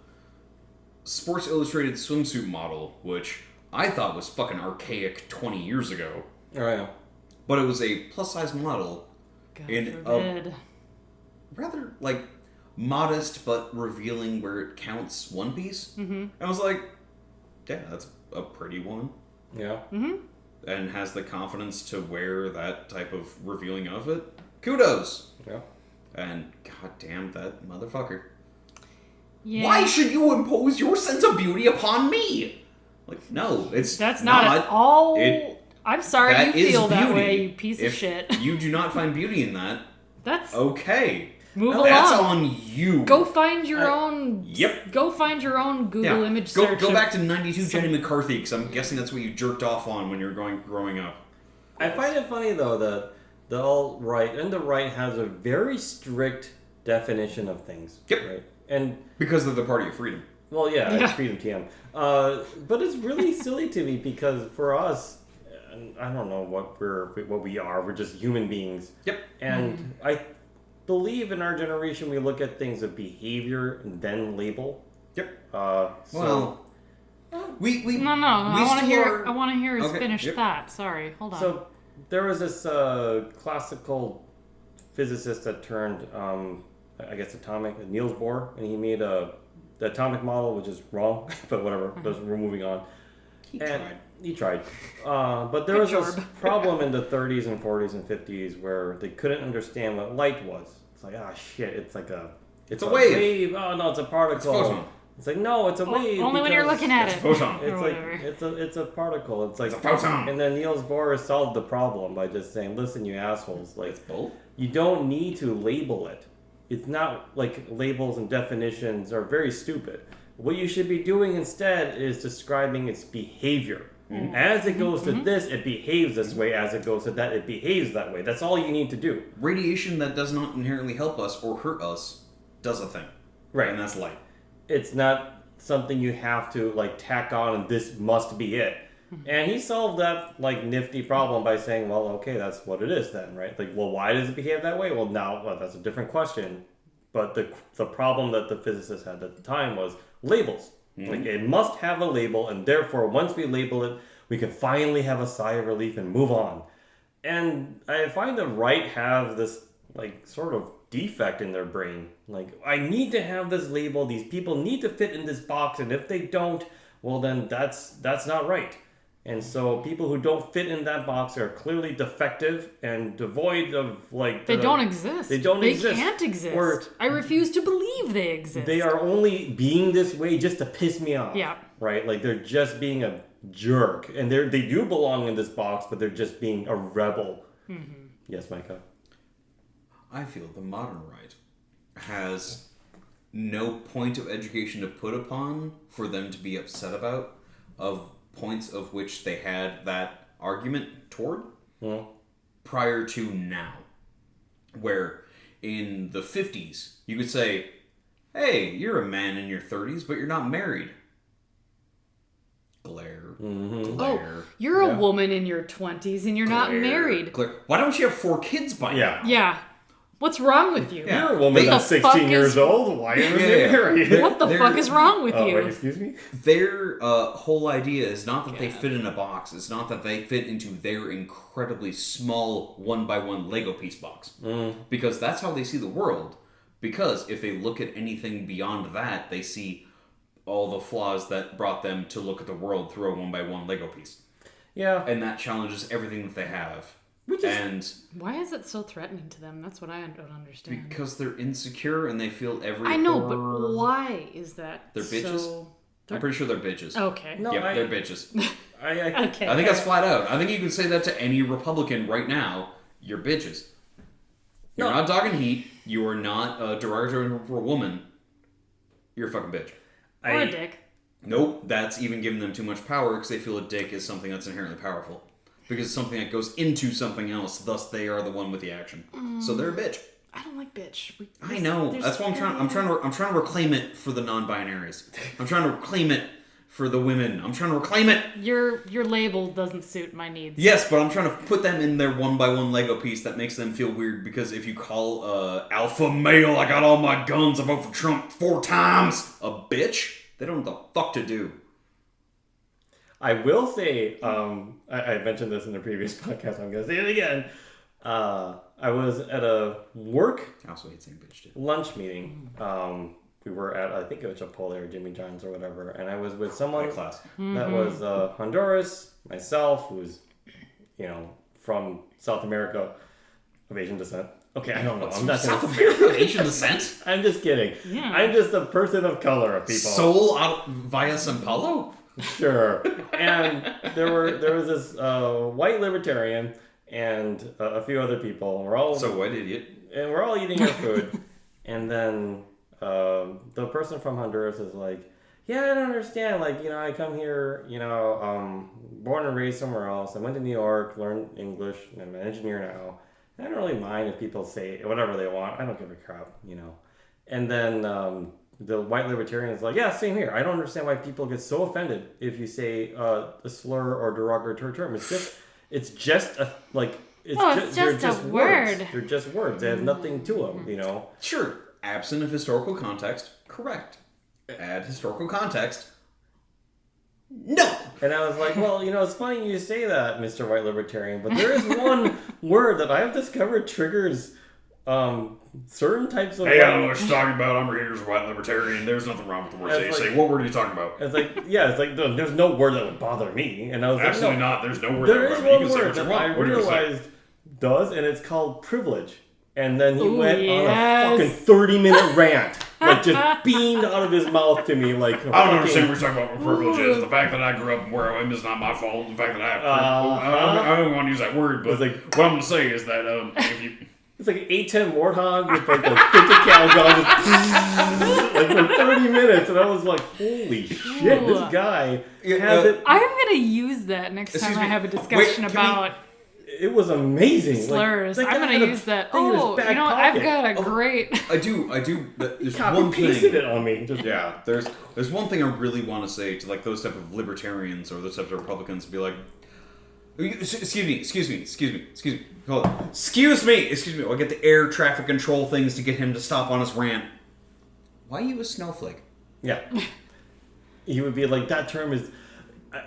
S3: Sports Illustrated swimsuit model, which I thought was fucking archaic 20 years ago.
S2: Oh, yeah.
S3: But it was a plus-size model
S1: God
S3: in
S1: forbid.
S3: a rather, like, modest but revealing where it counts one piece.
S1: Mm-hmm.
S3: I was like, yeah, that's a pretty one.
S2: Yeah.
S1: Mm-hmm.
S3: And has the confidence to wear that type of revealing outfit. Kudos!
S2: Yeah.
S3: And goddamn that motherfucker.
S1: Yeah.
S3: Why should you impose your sense of beauty upon me? Like, no,
S1: that's not at all. I'm sorry you feel that way, you piece of shit.
S3: If you do not find beauty in that,
S1: that's
S3: okay.
S1: Move along.
S3: That's on you.
S1: Go find your own.
S3: Yep.
S1: Go find your own Google image search.
S3: Go back to 92 Jenny McCarthy, because I'm guessing that's what you jerked off on when you were growing up.
S2: I find it funny though that the alt-right and the right has a very strict definition of things.
S3: Yep.
S2: Right. And
S3: because of the Party of Freedom.
S2: well, yeah. It's Freedom TM. But it's really silly to me because for us, I don't know what we are. We're just human beings.
S3: Yep.
S2: And I believe in our generation we look at things of behavior and then label.
S3: Yep.
S2: So,
S3: we
S1: No. I want to hear his
S3: Okay,
S1: finished
S3: yep.
S1: thought. Sorry, hold on.
S2: So there was this classical physicist that turned, I guess, atomic, Niels Bohr, and he made the atomic model, which is wrong, but whatever. We're moving on. He tried. But there was this problem in the 30s and 40s and 50s where they couldn't understand what light was. It's like, shit, it's a wave. Oh no, it's a particle.
S3: It's a photon.
S2: It's like, no, it's a wave.
S1: Only when you're looking at it.
S3: It's a photon.
S2: It's
S1: or
S2: like
S1: whatever.
S2: it's a particle. It's like
S3: It's a photon.
S2: And then Niels Bohr solved the problem by just saying, "Listen, you assholes, like
S3: It's both.
S2: you don't need to label it. It's not like labels and definitions are very stupid. What you should be doing instead is describing its behavior. As it goes to this, it behaves this way. As it goes to that, it behaves that way. That's all you need to do.
S3: Radiation that does not inherently help us or hurt us does a thing.
S2: Right.
S3: And that's light.
S2: It's not something you have to like tack on and this must be it. And he solved that like nifty problem by saying, well, okay, that's what it is then, right? Like, well, why does it behave that way? Well, that's a different question. But the problem that the physicists had at the time was labels. Like, it must have a label, and therefore, once we label it, we can finally have a sigh of relief and move on. And I find the right have this, like, sort of defect in their brain. Like, I need to have this label, these people need to fit in this box, and if they don't, well, then that's not right. And so people who don't fit in that box are clearly defective and devoid of, like...
S1: They don't exist.
S2: They don't exist.
S1: They can't exist.
S2: Or
S1: I refuse to believe they exist.
S2: they are only being this way just to piss me off.
S1: Yeah.
S2: Right? Like, they're just being a jerk. And they do belong in this box, but they're just being a rebel.
S1: Mm-hmm.
S2: Yes, Micah.
S3: I feel the modern right has no point of education to put upon for them to be upset about of points of which they had that argument toward prior to now. Where in the 50s, you could say, hey, you're a man in your 30s, but you're not married. Glare.
S2: Mm-hmm.
S3: Glare.
S1: Oh, you're a woman in your 20s and you're not married.
S3: Glare. Why don't you have 4 kids by now?
S1: Yeah. What's wrong with you?
S3: Yeah.
S2: You're a woman that's 16 years old. Why are you married?
S1: What the fuck is wrong with you?
S2: Wait, excuse me?
S3: Their whole idea is not that they fit in a box. It's not that they fit into their incredibly small 1x1 Lego piece box. Because that's how they see the world. Because if they look at anything beyond that, they see all the flaws that brought them to look at the world through a 1x1 Lego piece.
S2: Yeah.
S3: And that challenges everything that they have.
S1: Why is it so threatening to them? That's what I don't understand.
S3: Because they're insecure and they feel every
S1: I know,
S3: horror.
S1: but why is that?
S3: They're bitches? I'm pretty sure they're bitches.
S1: Okay.
S2: No,
S3: Yep, they're bitches.
S2: Okay.
S3: I think that's flat out. I think you can say that to any Republican right now. You're bitches. You're not dogging heat. You are not derogatory for a woman. You're a fucking bitch.
S1: Or a dick.
S3: Nope, that's even giving them too much power because they feel a dick is something that's inherently powerful. Because it's something that goes into something else, thus they are the one with the action. So they're a bitch.
S1: I don't like bitch.
S3: I know. That's why I'm trying to reclaim it for the non-binaries. I'm trying to reclaim it for the women. I'm trying to reclaim it.
S1: Your label doesn't suit my needs.
S3: Yes, but I'm trying to put them in their 1x1 Lego piece that makes them feel weird because if you call alpha male, I got all my guns, I vote for Trump 4 times, a bitch, they don't know what the fuck to do.
S2: I will say, I mentioned this in the previous podcast, I'm going to say it again. I was at a work
S3: I also hate saying bitch too.
S2: lunch meeting. We were at, I think it was Chipotle or Jimmy John's or whatever, and I was with someone
S3: class.
S2: that was Honduras, myself, who's, from South America of Asian descent. Okay, I don't know. I'm not
S3: South America, Asian descent?
S2: I'm just kidding.
S1: Yeah.
S2: I'm just a person of color of people.
S3: Seoul out via Sao Paulo?
S2: Sure. And there was this white libertarian and a few other people. And we're all
S3: white idiot.
S2: And we're all eating our food. And then the person from Honduras is like, yeah, I don't understand. Like, I come here, born and raised somewhere else. I went to New York, learned English, and I'm an engineer now. And I don't really mind if people say whatever they want. I don't give a crap, And then the white libertarian is like, yeah, same here. I don't understand why people get so offended if you say a slur or derogatory term. It's just a word. They're just words. They have nothing to them,
S3: Sure. Absent of historical context, correct. Add historical context, no.
S2: And I was like, well, it's funny you say that, Mr. White Libertarian, but there is one word that I've discovered triggers certain types of...
S3: Hey, I don't know what you're talking about. I'm here's white libertarian. There's nothing wrong with the words that you say. What word are you talking about?
S2: It's like, there's no word that would bother me. And I was
S3: absolutely
S2: like,
S3: not. There's no word
S2: there
S3: that
S2: is
S3: would bother me.
S2: one word that I realized does, and it's called privilege. And then he went on a fucking 30-minute rant. Like, just beamed out of his mouth to me like...
S3: I don't understand what you're talking about with privilege is. The fact that I grew up where I am is not my fault. The fact that I have I don't want to use that word, but what I'm going to say is that if you...
S2: It's like an 810 Warthog with like a 50 cal gun just like for 30 minutes. And I was like, holy shit, this guy has it...
S1: I'm going to use that next time I have a discussion about...
S2: It was amazing.
S1: Slurs.
S2: Like,
S1: I'm going to use that. Oh, I've got a great...
S3: I do. There's
S2: one thing... it on me.
S3: Yeah, there's one thing I really want to say to like those type of libertarians or those type of Republicans. Be like, excuse me. Hold on. Excuse me. I'll get the air traffic control things to get him to stop on his rant. Why are you a snowflake?
S2: Yeah. He would be like, that term is...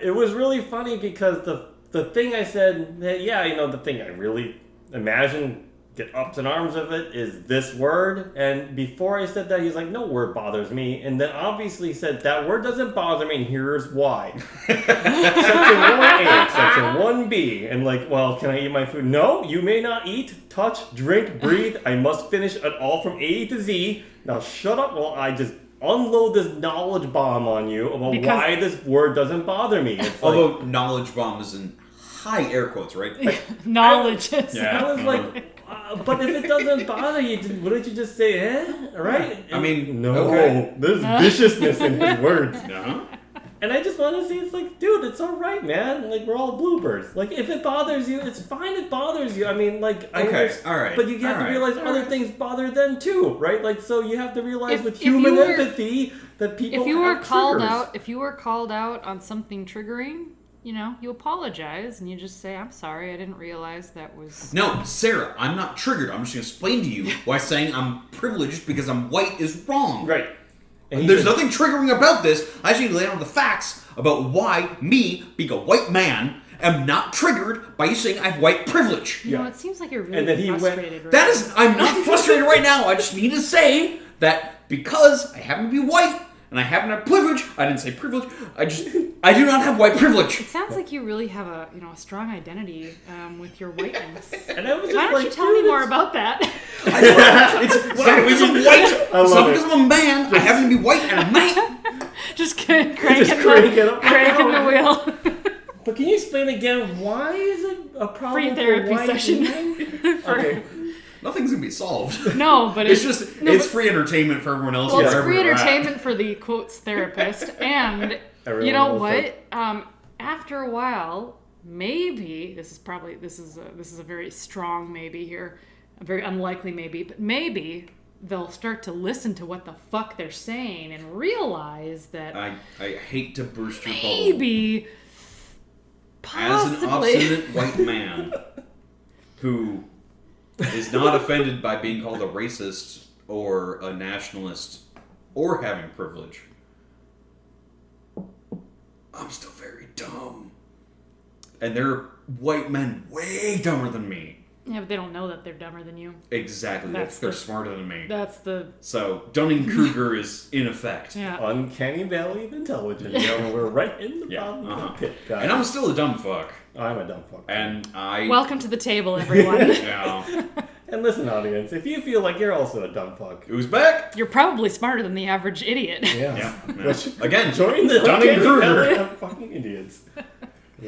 S2: It was really funny because the thing I said, the thing I really imagine, get ups and arms of it, is this word. And before I said that, he's like, no word bothers me. And then obviously said, that word doesn't bother me, and here's why. Section 1A, Section 1B. And like, well, can I eat my food? No, you may not eat, touch, drink, breathe. I must finish it all from A to Z. Now shut up while I just unload this knowledge bomb on you about why this word doesn't bother me. It's
S3: although knowledge bomb is an high air quotes, right?
S1: Knowledge is.
S3: Yeah.
S2: I was like, but if it doesn't bother you, wouldn't you just say, right?
S3: I mean,
S2: no,
S3: okay.
S2: there's viciousness in his words.
S3: Uh-huh.
S2: And I just want to say, it's like, dude, it's all right, man. Like, we're all bloopers. Like, if it bothers you, it's fine. It bothers you. I mean, like, I
S3: Okay,
S2: understand,
S3: all right,
S2: but you have
S3: all
S2: to
S3: right.
S2: realize other things bother them too, right? Like, so you have to realize
S1: If-
S2: with
S1: if you
S2: human
S1: were-
S2: empathy that people
S1: If you were
S2: have
S1: called
S2: triggers.
S1: out, if you were called out on something triggering, you know, you apologize and you just say, "I'm sorry, I didn't realize that was."
S3: No, Sarah, I'm not triggered. I'm just going to explain to you why saying I'm privileged because I'm white is wrong.
S2: Right. And
S3: There's nothing triggering about this. I just need to lay down the facts about why me, being a white man, am not triggered by you saying I have white privilege.
S1: You know,
S2: Yeah.
S1: it seems like you're really
S2: And then he went-
S1: frustrated.
S3: That is, I'm not frustrated right now. I just need to say that because I happen to be white and I happen to have privilege, I didn't say privilege, I do not have white privilege.
S1: It sounds like you really have a strong identity with your whiteness.
S2: And I was just
S1: Why don't
S2: like,
S1: you tell me
S2: dude,
S1: more
S2: it's-
S1: about that?
S3: It's not because I'm white,
S2: I
S3: it's
S2: love
S3: not
S2: it.
S3: because I'm a man. I happen to be white and I'm white.
S1: Just cranking
S2: crank it up.
S1: the wheel.
S2: But can you explain again, why is it a problem
S1: Free
S2: for
S1: therapy
S2: white
S1: session.
S2: men?
S1: For-
S2: Okay.
S3: Nothing's gonna be solved.
S1: No, but
S3: It's just
S1: no,
S3: it's
S1: but-
S3: free entertainment for everyone else.
S1: Well, it's
S3: wherever
S1: free
S3: they're at.
S1: entertainment for the quotes therapist, and
S2: Everyone
S1: you know
S2: will
S1: what? After a while, maybe this is a very strong maybe here, a very unlikely maybe, but maybe they'll start to listen to what the fuck they're saying and realize that
S3: I hate to burst your bubble.
S1: maybe,
S3: As an
S1: possibly,
S3: obstinate white man who is not offended by being called a racist or a nationalist or having privilege, I'm still very dumb. And there are white men way dumber than me.
S1: yeah, but they don't know that they're dumber than you.
S3: Exactly.
S1: That's
S3: They're
S1: the-
S3: smarter than me.
S1: That's the
S3: So Dunning-Kruger is in effect.
S1: yeah.
S2: Uncanny valley of intelligence. You know, we're right in the
S3: Yeah,
S2: bottom of
S3: uh-huh.
S2: the pit, guys.
S3: And I'm still a dumb fuck.
S2: I'm a dumb fuck.
S3: And I...
S1: Welcome to the table, everyone.
S3: Yeah.
S2: And listen, audience, if you feel like you're also a dumb fuck,
S3: Who's back?
S1: You're probably smarter than the average idiot.
S2: yeah.
S3: Yeah.
S2: Which,
S3: Again,
S2: join the Uncanny
S3: Dunning-Kruger.
S2: valley of fucking idiots.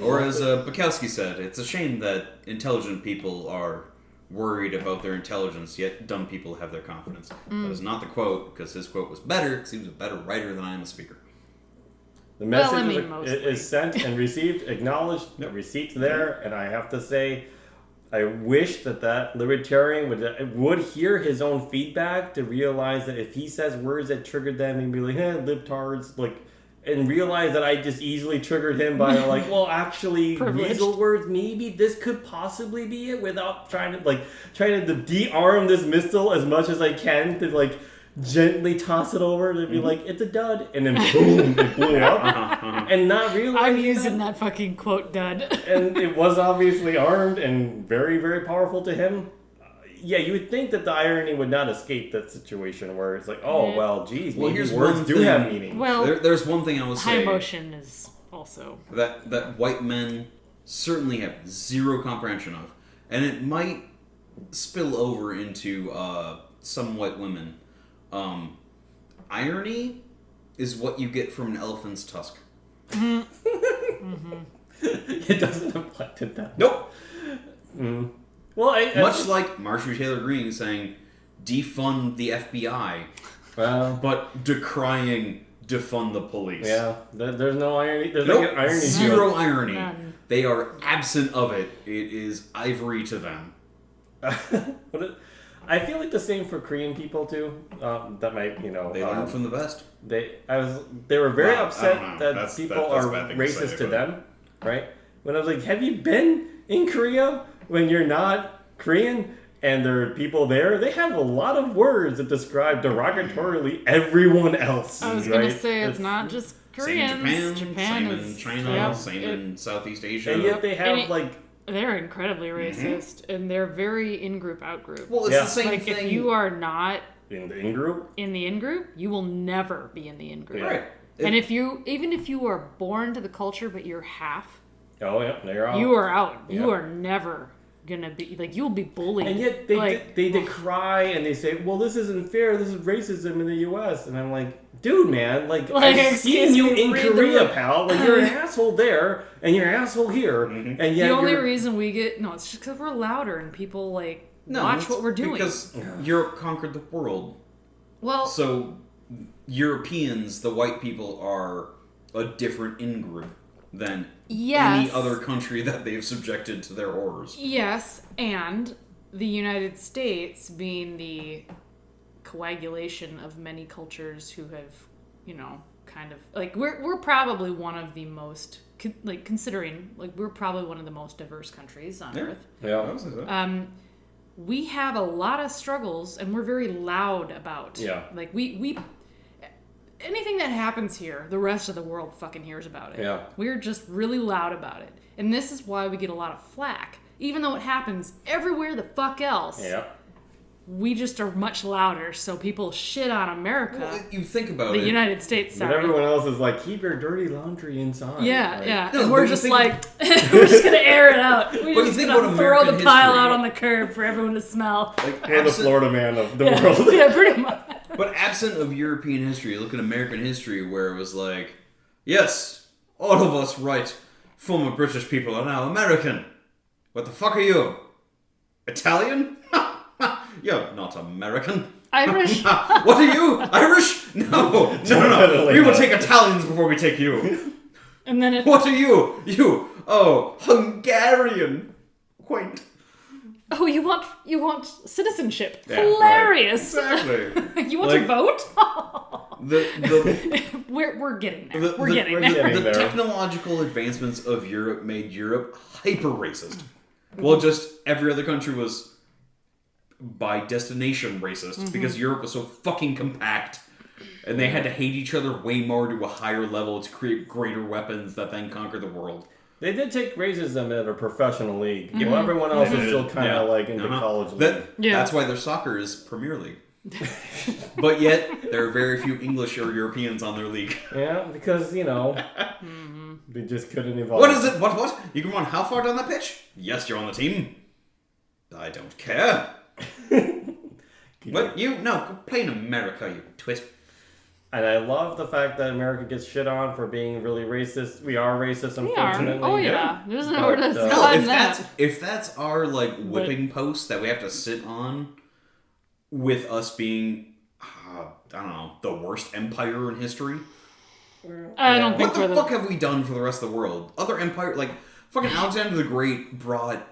S3: Or as Bukowski said, it's a shame that intelligent people are worried about their intelligence, yet dumb people have their confidence. That is not the quote, because his quote was better, because he was a better writer than I am a speaker.
S2: The
S1: Well,
S2: message
S1: I mean,
S2: is-
S1: mostly.
S2: is sent and received, acknowledged, the receipt's there, and I have to say, I wish that libertarian would hear his own feedback to realize that if he says words that triggered them, he'd be like, libtards, like, and realize that I just easily triggered him by like, well, actually,
S1: Privileged.
S2: weasel words, maybe this could possibly be it, without trying to de-arm this missile as much as I can to like gently toss it over to be like, it's a dud, and then boom, it blew up, and not realizing
S1: I'm using that fucking quote dud.
S2: and it was obviously armed and very, very powerful to him. Yeah, you would think that the irony would not escape that situation where it's like, oh,
S1: Yeah.
S2: well, geez,
S3: Well,
S2: maybe
S3: here's
S2: words
S3: one
S2: do
S3: thing-
S2: have meaning.
S1: Well,
S3: There's one thing I will
S1: high
S3: say.
S1: emotion is also.
S3: That white men certainly have zero comprehension of. And it might spill over into some white women. Irony is what you get from an elephant's tusk.
S2: It doesn't apply to that.
S3: Nope.
S2: Well, I
S3: Much like Marjorie Taylor Greene saying, defund the FBI,
S2: well,
S3: but decrying defund the police.
S2: yeah, there's no irony. There's
S3: Nope.
S2: like an irony.
S3: Zero
S2: to
S3: irony.
S1: None.
S3: They are absent of it. It is ivory to them.
S2: it. I feel like the same for Korean people too. That might,
S3: They learn from the best.
S2: They were very
S3: Wow, I don't
S2: upset
S3: know.
S2: that
S3: That's-
S2: people
S3: that's
S2: are
S3: a bad thing to
S2: racist
S3: say,
S2: to
S3: but-
S2: them, right? When I was like, have you been in Korea when you're not Korean? And there are people there, they have a lot of words that describe derogatorily everyone else.
S1: I was
S2: right?
S1: gonna say it's not just Koreans.
S3: Same in Japan, same
S1: is
S3: in China,
S1: yeah,
S3: same
S1: it-
S3: in Southeast Asia.
S2: And yet they have
S1: And it-
S2: like,
S1: They're incredibly racist, and they're very in-group, out-group.
S3: Well, it's
S2: Yeah.
S3: the same
S1: like
S3: thing.
S1: if you are not
S2: in the in-group.
S1: in the in-group, you will never be in the in-group.
S2: Yeah.
S3: right.
S1: And even if you are born to the culture but you're half,
S2: Oh, yeah, they're out.
S1: you are out. You
S2: Yeah.
S1: are never gonna be like you'll be bullied.
S2: And yet they decry and they say, well, this isn't fair. This is racism in the U.S. And I'm like, dude, man, like I've seen you in Korea, pal. Like you're an asshole there and you're an asshole here.
S3: Mm-hmm.
S2: And yet
S1: the only reason we get it's just because we're louder and people like watch what we're doing.
S3: Because Europe conquered the world.
S1: Well,
S3: so Europeans, the white people, are a different in-group than any other country that they've subjected to their horrors.
S1: Yes, and the United States being the coagulation of many cultures who have, kind of like we're probably one of the most considering we're probably one of the most diverse countries on earth.
S2: Yeah.
S1: We have a lot of struggles and we're very loud about.
S2: Yeah.
S1: Like we anything that happens here, the rest of the world fucking hears about it.
S2: Yeah.
S1: We're just really loud about it. And this is why we get a lot of flack. Even though it happens everywhere the fuck else.
S2: Yeah.
S1: We just are much louder, so people shit on America.
S3: Well, you think about
S1: the United States,
S2: But everyone else is like, keep your dirty laundry inside.
S1: Yeah,
S2: like,
S1: yeah.
S3: No,
S1: and we're
S3: but
S1: just
S3: you
S1: like, we're just going to air it out. We're just
S3: think
S1: going to
S3: about
S1: throw the
S3: American
S1: pile
S3: history.
S1: out on the curb for everyone to smell.
S2: We're the Florida man of the world.
S1: Yeah, pretty much.
S3: But absent of European history, look at American history where it was like, yes, all of us right former British people are now American. What the fuck are you? Italian? You're not American.
S1: Irish?
S3: What are you? Irish? No. We will take Italians before we take you.
S1: And then it...
S3: What are you? Hungarian. Quaint.
S1: Oh, you want citizenship?
S2: Yeah,
S1: Hilarious.
S3: Right. Exactly.
S1: You want to vote? We're getting there. We're getting there.
S3: The technological advancements of Europe made Europe hyper racist. Well, just every other country was by destination racist because Europe was so fucking compact and they had to hate each other way more to a higher level to create greater weapons that then conquer the world.
S2: They did take racism at a professional league. Well, everyone else is still kind of like in the college league.
S3: That's why their soccer is Premier League. But yet, there are very few English or Europeans on their league.
S2: Yeah, because, they just couldn't evolve.
S3: What is it? What? You can run how far down that pitch? Yes, you're on the team. I don't care. What? No, go play in America, you twit.
S2: And I love the fact that America gets shit on for being really racist. We are racist, unfortunately.
S1: Oh, yeah. There's no word to
S3: No, if that's our, whipping post that we have to sit on with us being, I don't know, the worst empire in history.
S1: I don't think
S3: What the fuck have we done for the rest of the world? Other empire, fucking Alexander the Great brought,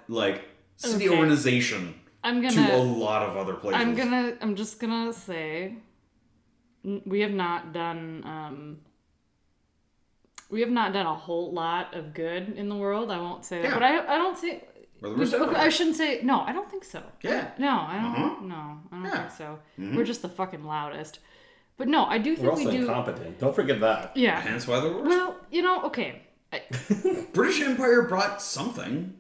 S3: city organization to a lot of other places.
S1: I'm just gonna say, we have not done a whole lot of good in the world. I won't say that, but I don't say. I shouldn't say no. I don't think so.
S3: Yeah.
S1: I don't think so. We're just the fucking loudest. But no, I do think
S2: We're also incompetent. Don't forget that.
S1: Yeah.
S3: Hence why they're worse.
S1: Well, okay.
S3: British Empire brought something.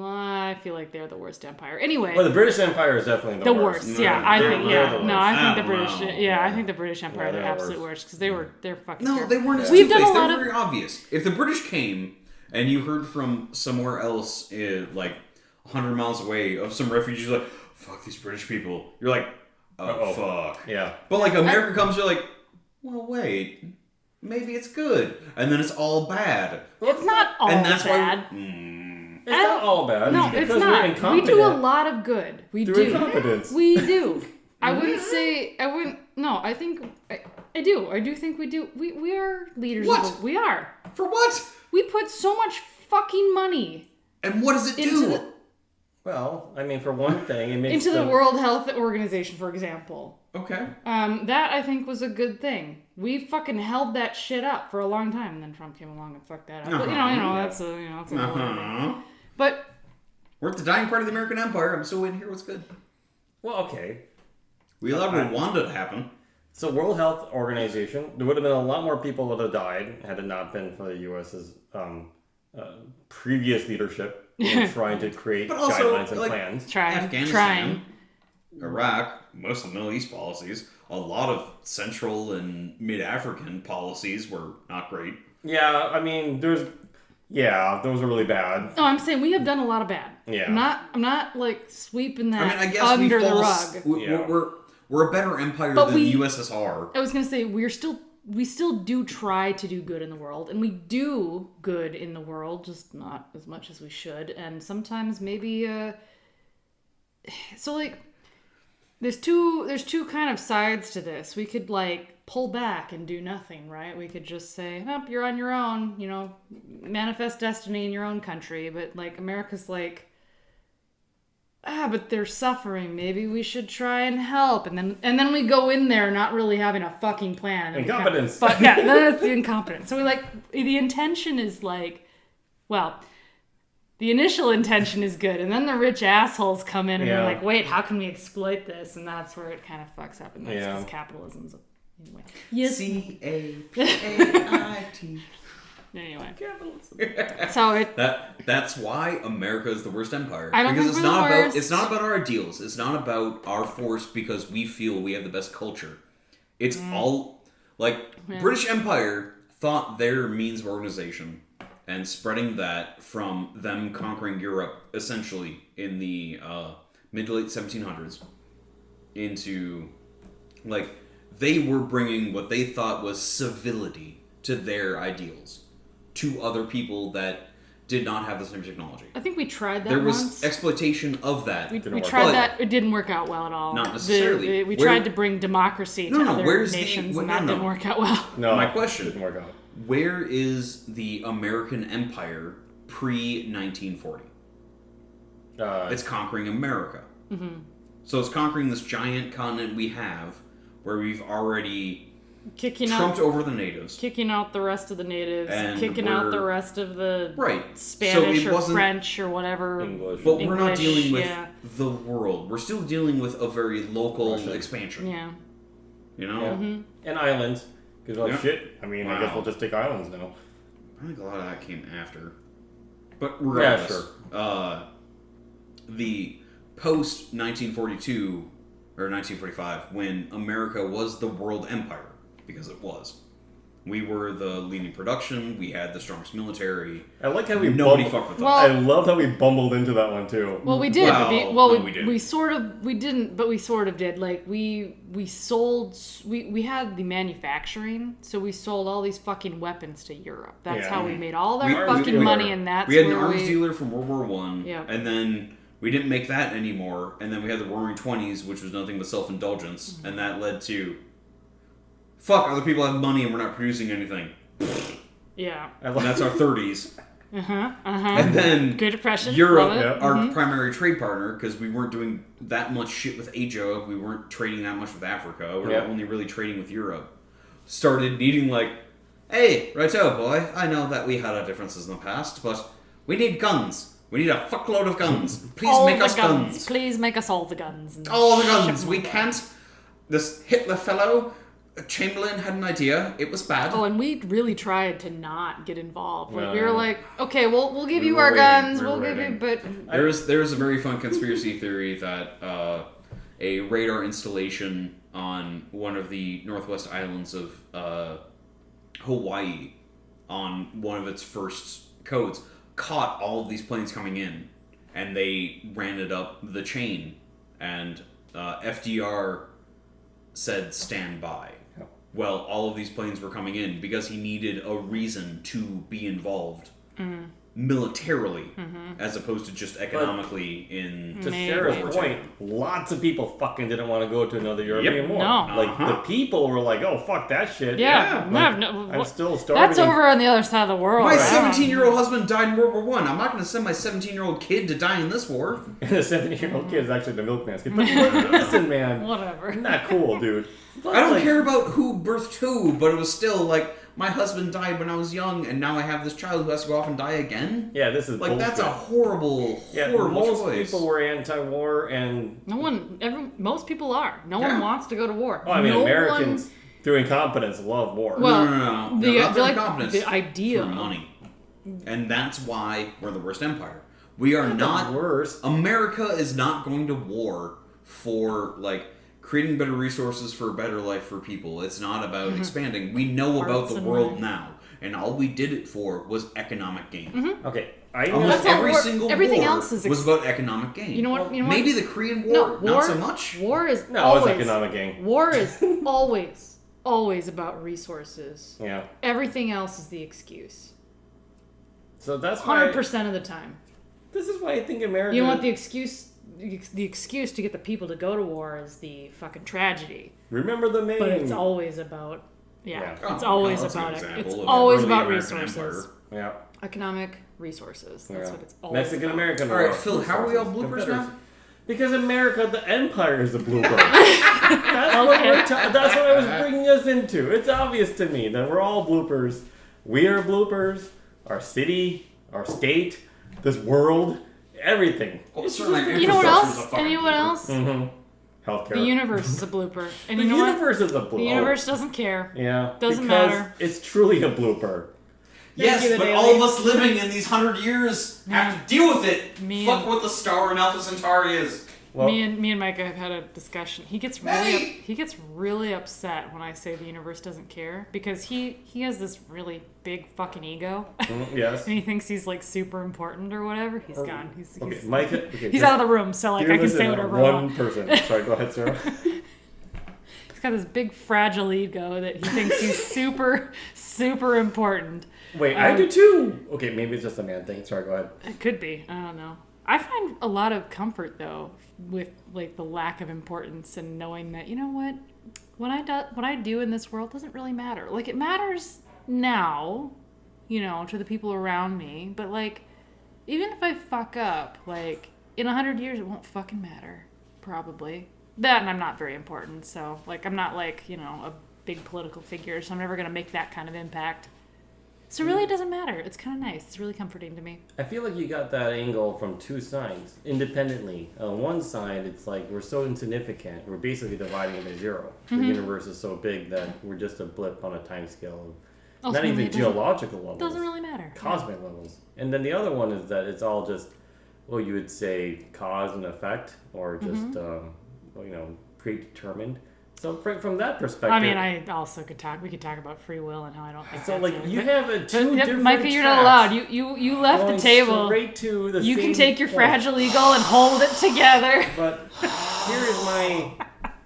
S1: I feel like they're the worst empire. Anyway.
S2: Well, the British Empire is definitely the worst.
S1: Yeah, I think. Yeah, no, I think the
S3: British.
S1: British. Yeah, I think the British Empire are the absolute worst because they're fucking.
S3: No,
S1: terrible.
S3: they weren't as
S1: We've
S3: two-faced.
S1: done a
S3: They
S1: lot
S3: were
S1: of
S3: very obvious. If the British came and you heard from somewhere else, 100 miles away, of some refugees, like, fuck these British people. You're like, oh fuck.
S2: Yeah.
S3: But America comes, you're like, well, wait, maybe it's good, and then it's all bad.
S1: It's not all
S3: and that's
S1: bad.
S2: It's not all bad.
S1: No, it's not. We do a lot of good. We do.
S2: Incompetence.
S1: We do. I wouldn't say. I wouldn't. No, I think. I do. I do think we do. We are leaders.
S3: What?
S1: We are.
S3: For what?
S1: We put so much fucking money.
S3: And what does it do?
S2: Well, I mean, for one thing, it makes
S1: into the World Health Organization, for example.
S3: Okay.
S1: That I think was a good thing. We fucking held that shit up for a long time, and then Trump came along and fucked that up. But that's a But
S3: we're at the dying part of the American Empire. I'm still waiting to hear what's good.
S2: Well, okay.
S3: We allowed Rwanda to happen.
S2: So, World Health Organization, there would have been a lot more people that would have died had it not been for the U.S.'s previous leadership in trying to create guidelines and plans.
S3: Afghanistan, Iraq, most of the Middle East policies, a lot of Central and Mid-African policies were not great.
S2: Yeah, I mean, Yeah, those are really bad.
S1: No, I'm saying we have done a lot of bad.
S2: Yeah.
S1: I'm not like sweeping that
S3: I mean, I guess
S1: under
S3: we
S1: the
S3: fall,
S1: rug.
S2: Yeah.
S3: We're a better empire
S1: But
S3: than
S1: we-
S3: the USSR.
S1: I was gonna say we still do try to do good in the world, and we do good in the world, just not as much as we should. And sometimes maybe so like there's two kind of sides to this. We could like pull back and do nothing, right? We could just say, nope, you're on your own, you know, manifest destiny in your own country. But like America's like, but they're suffering. Maybe we should try and help. And then we go in there not really having a fucking plan.
S2: Incompetence.
S1: But yeah, that's the incompetence. So we like, the intention is like, well, the initial intention is good. And then the rich assholes come in and they're like, wait, how can we exploit this? And that's where it kind of fucks up. And that's because capitalism's anyway. Yes.
S3: CAPAIT.
S1: Anyway. So
S3: That's why America is the worst empire.
S1: I don't
S3: because
S1: think
S3: it's
S1: we're
S3: not
S1: the
S3: about
S1: worst.
S3: it's not about our ideals. It's not about our force because we feel we have the best culture. It's all like British Empire thought their means of organization and spreading that from them conquering Europe essentially in the mid to late 1700s into like they were bringing what they thought was civility to their ideals to other people that did not have the same technology.
S1: I think we tried that
S3: There was
S1: once.
S3: exploitation of that.
S1: We
S2: work
S1: tried
S3: out.
S1: that. It didn't work out well at all.
S3: Not necessarily.
S1: We
S3: Where-
S1: tried to bring democracy to other
S3: where's the-
S1: nations,
S3: no,
S1: and that
S3: no.
S1: didn't work out well.
S2: No,
S3: My question.
S2: didn't work out.
S3: Where is the American Empire pre-1940? It's conquering America. Mm-hmm. So it's conquering this giant continent we have, where we've already
S1: Kicking
S3: trumped
S1: out,
S3: over the natives.
S1: kicking out the rest of the natives,
S3: And
S1: kicking out the
S3: we're-
S1: rest of the
S3: Right.
S1: Spanish
S3: So it
S1: or
S3: wasn't-
S1: French or whatever.
S2: English.
S3: But we're not
S1: English,
S3: dealing with
S1: yeah.
S3: the world. We're still dealing with a very local
S2: Russian.
S3: expansion.
S1: Yeah.
S3: You know?
S2: Yeah.
S1: Mm-hmm.
S2: And islands. Because, well,
S3: Yeah.
S2: shit. I mean, I guess
S3: Wow.
S2: we'll just take islands now.
S3: I think a lot of that came after. But regardless,
S2: sure.
S3: The post 1942 or 1945, when America was the world empire, because it was. We were the leading production. We had the strongest military.
S2: I like how we
S3: Nobody
S2: bumbled-
S3: fucked with us.
S1: Well-
S2: I loved how we bumbled into that one, too.
S1: Well, we did.
S3: Well, no, we didn't.
S1: we sort of, we didn't, but we sort of did. Like, we sold, we had the manufacturing, so we sold all these fucking weapons to Europe. That's
S2: Yeah.
S1: how we made all our
S3: We-
S1: fucking
S2: we-
S1: money, and that's
S3: We had an
S1: where
S3: arms
S1: we...
S3: dealer from World War One,
S1: Yeah.
S3: and then we didn't make that anymore. And then we had the Roaring Twenties, which was nothing but self-indulgence,
S1: Mm-hmm.
S3: and that led to fuck. Other people have money, and we're not producing anything.
S1: Yeah.
S2: I
S3: And
S2: like
S3: that's our 30s.
S1: Uh-huh.
S3: And then
S1: Great Depression.
S3: Europe,
S1: love it.
S2: yeah.
S3: our primary trade partner, because we weren't doing that much shit with Asia, we weren't trading that much with Africa, we were
S2: Yeah.
S3: only really trading with Europe, started needing like, hey, righto boy, I know that we had our differences in the past, but we need guns. We need a fuckload of guns. Please
S1: All
S3: make
S1: the
S3: us guns.
S1: Please make us all the guns. and
S3: All the
S1: ship
S3: guns.
S1: them
S3: We
S1: away.
S3: can't. This Hitler fellow, Chamberlain, had an idea. It was bad.
S1: Oh, and we really tried to not get involved. Like, we were
S2: No.
S1: like, okay, we'll give
S3: We
S1: you
S3: were
S1: our
S3: waiting.
S1: guns,
S3: We were
S1: we'll give you,
S3: waiting.
S1: but
S3: There's a very fun conspiracy theory that a radar installation on one of the northwest islands of Hawaii, on one of its first codes, caught all of these planes coming in, and they ran it up the chain, and FDR said stand by.
S2: Yep.
S3: Well, all of these planes were coming in because he needed a reason to be involved militarily, as opposed to just economically in...
S2: To
S1: Maybe.
S2: Sarah's point, lots of people fucking didn't want to go to another European war.
S1: No.
S2: Like, the people were like, oh, fuck that shit.
S1: yeah,
S2: Like,
S1: no,
S2: I'm still starving.
S1: that's over on the other side of the world.
S3: My
S1: right?
S3: 17-year-old husband died in World War One. I'm not going to send my 17-year-old kid to die in this war.
S2: And the 17-year-old kid is actually the milkman's kid. But listen, man.
S1: Whatever.
S2: Not cool, dude.
S3: I don't
S2: Like,
S3: care about who birthed who, but it was still like, my husband died when I was young, and now I have this child who has to go off and die again?
S2: Yeah, this is
S3: Like,
S2: bullshit.
S3: that's a horrible,
S2: Yeah,
S3: horrible
S2: most
S3: choice.
S2: people were anti-war, and
S1: Most people are. No
S3: Yeah.
S1: one wants to go to war.
S2: well, I mean,
S1: no
S2: Americans
S1: one-
S2: through incompetence love war.
S1: Well,
S3: No,
S1: the-
S3: not for
S1: like,
S3: incompetence.
S1: the idea.
S3: For money. And that's why we're the worst empire. We are not...
S2: worse.
S3: America is not going to war for, like, creating better resources for a better life for people. It's not about expanding. We know about
S1: Hearts
S3: the
S1: and
S3: world
S1: minds.
S3: now. and all we did it for was economic gain.
S1: Mm-hmm.
S2: Okay,
S3: Almost every single
S1: everything
S3: war
S1: else is
S3: was about economic gain.
S1: You know what?
S3: Maybe the Korean War,
S1: No,
S3: not so much.
S1: War is
S2: No,
S1: always
S2: it's economic gain.
S1: War is always about resources.
S2: Yeah.
S1: Everything else is the excuse.
S2: So that's why
S1: 100% of the time.
S2: This is why I think America.
S1: You know what the excuse? The excuse to get the people to go to war is the fucking tragedy.
S2: Remember the name.
S1: But it's always about it's
S3: Oh,
S1: always
S3: that's an
S1: about it.
S3: example
S1: It's
S3: of
S1: always
S3: early
S1: about
S3: American
S1: resources.
S3: Empire.
S2: Yeah.
S1: Economic resources. That's
S2: Yeah.
S1: what it's always
S2: Mexican
S1: about.
S2: American.
S3: All right,
S2: War,
S3: Phil, how are we all
S2: resources,
S3: bloopers
S2: Confederacy.
S3: now?
S2: Because America, the empire, is a blooper. That's what I was bringing us into. It's obvious to me that we're all bloopers. We are bloopers. Our city, our state, this world, everything.
S3: Well, certainly
S1: You know what
S3: infrastructure's a
S1: else?
S3: fucking
S1: And you know what
S3: blooper.
S1: else?
S2: Mm-hmm. Healthcare.
S1: The universe is a blooper. And
S2: The
S1: you know what?
S2: universe is a blooper.
S1: The universe doesn't care.
S2: Yeah.
S1: Doesn't
S2: because
S1: matter.
S2: It's truly a blooper.
S3: Yes,
S2: Thank you,
S3: but
S2: Daily.
S3: all of us living in these 100 years have to deal with it.
S1: Me
S3: Fuck
S1: and-
S3: what the star in Alpha Centauri is.
S2: Well,
S1: me and Micah have had a discussion. He gets really upset when I say the universe doesn't care because he has this really big fucking ego.
S2: yes.
S1: And he thinks he's like super important or whatever. He's gone.
S2: Okay, Micah. Okay,
S1: he's out of the room, so like I can say whatever I
S2: one
S1: want.
S2: person. Sorry, go ahead, Sarah.
S1: He's got this big fragile ego that he thinks he's super important.
S2: Wait, I do too. Okay, maybe it's just a man thing. Sorry, go ahead.
S1: It could be. I don't know. I find a lot of comfort though with like the lack of importance and knowing that you know what I do in this world doesn't really matter. Like it matters now, you know, to the people around me, but like even if I fuck up, like in 100 years it won't fucking matter probably. That and I'm not very important, so like I'm not like, you know, a big political figure, so I'm never going to make that kind of impact. So really it doesn't matter. It's kind of nice. It's really comforting to me.
S2: I feel like you got that angle from two sides, independently. On one side, it's like we're so insignificant. We're basically dividing it by zero.
S1: Mm-hmm.
S2: The universe is so big that we're just a blip on a time scale of not
S1: Ultimately,
S2: even
S1: it doesn't-
S2: geological levels.
S1: Doesn't really matter.
S2: Cosmic levels. And then the other one is that it's all just, well, you would say cause and effect, or just, you know, predetermined. So from that perspective,
S1: I mean, we could talk about free will and how I don't think
S2: so
S1: that's
S2: like
S1: it.
S2: you
S1: But-
S2: have a two different
S1: Micah, you're not
S2: tracks
S1: allowed. You left the
S2: going
S1: table.
S2: straight to the
S1: You
S2: same
S1: can take your
S2: point.
S1: fragile ego and hold it together.
S2: But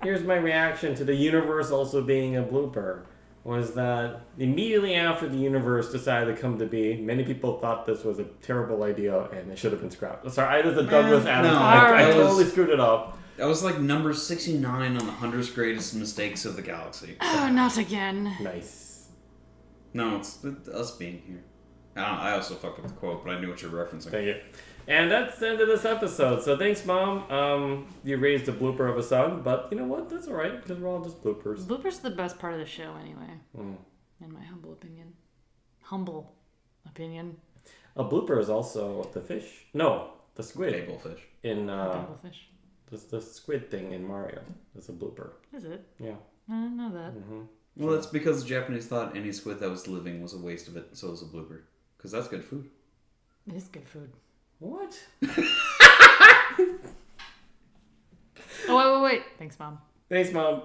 S2: here's my reaction to the universe also being a blooper. Was that immediately after the universe decided to come to be, many people thought this was a terrible idea and it should have been scrapped. Sorry, I was a Douglas Adams.
S3: no,
S2: I
S1: that
S2: totally screwed it up.
S3: That was like number 69 on the 100 greatest mistakes of the galaxy.
S1: Oh, not again.
S2: Nice.
S3: No, it's us being here. I also fucked up the quote, but I knew what you're referencing.
S2: Thank you. And that's the end of this episode. So thanks, Mom. You raised a blooper of a son, but you know what? That's all right because we're all just bloopers.
S1: Bloopers are the best part of the show, anyway. In my humble opinion. Humble opinion.
S2: A blooper is also the fish. No, the squid
S3: Babelfish.
S2: in
S1: Devilfish.
S2: the squid thing in Mario. That's a blooper.
S1: Is it?
S2: Yeah.
S1: I didn't know that.
S3: Well, that's because the Japanese thought any squid that was living was a waste of it, so it was a blooper. Because that's good food.
S1: It is good food.
S2: What?
S1: Oh, wait. Thanks, Mom.
S2: Thanks, Mom.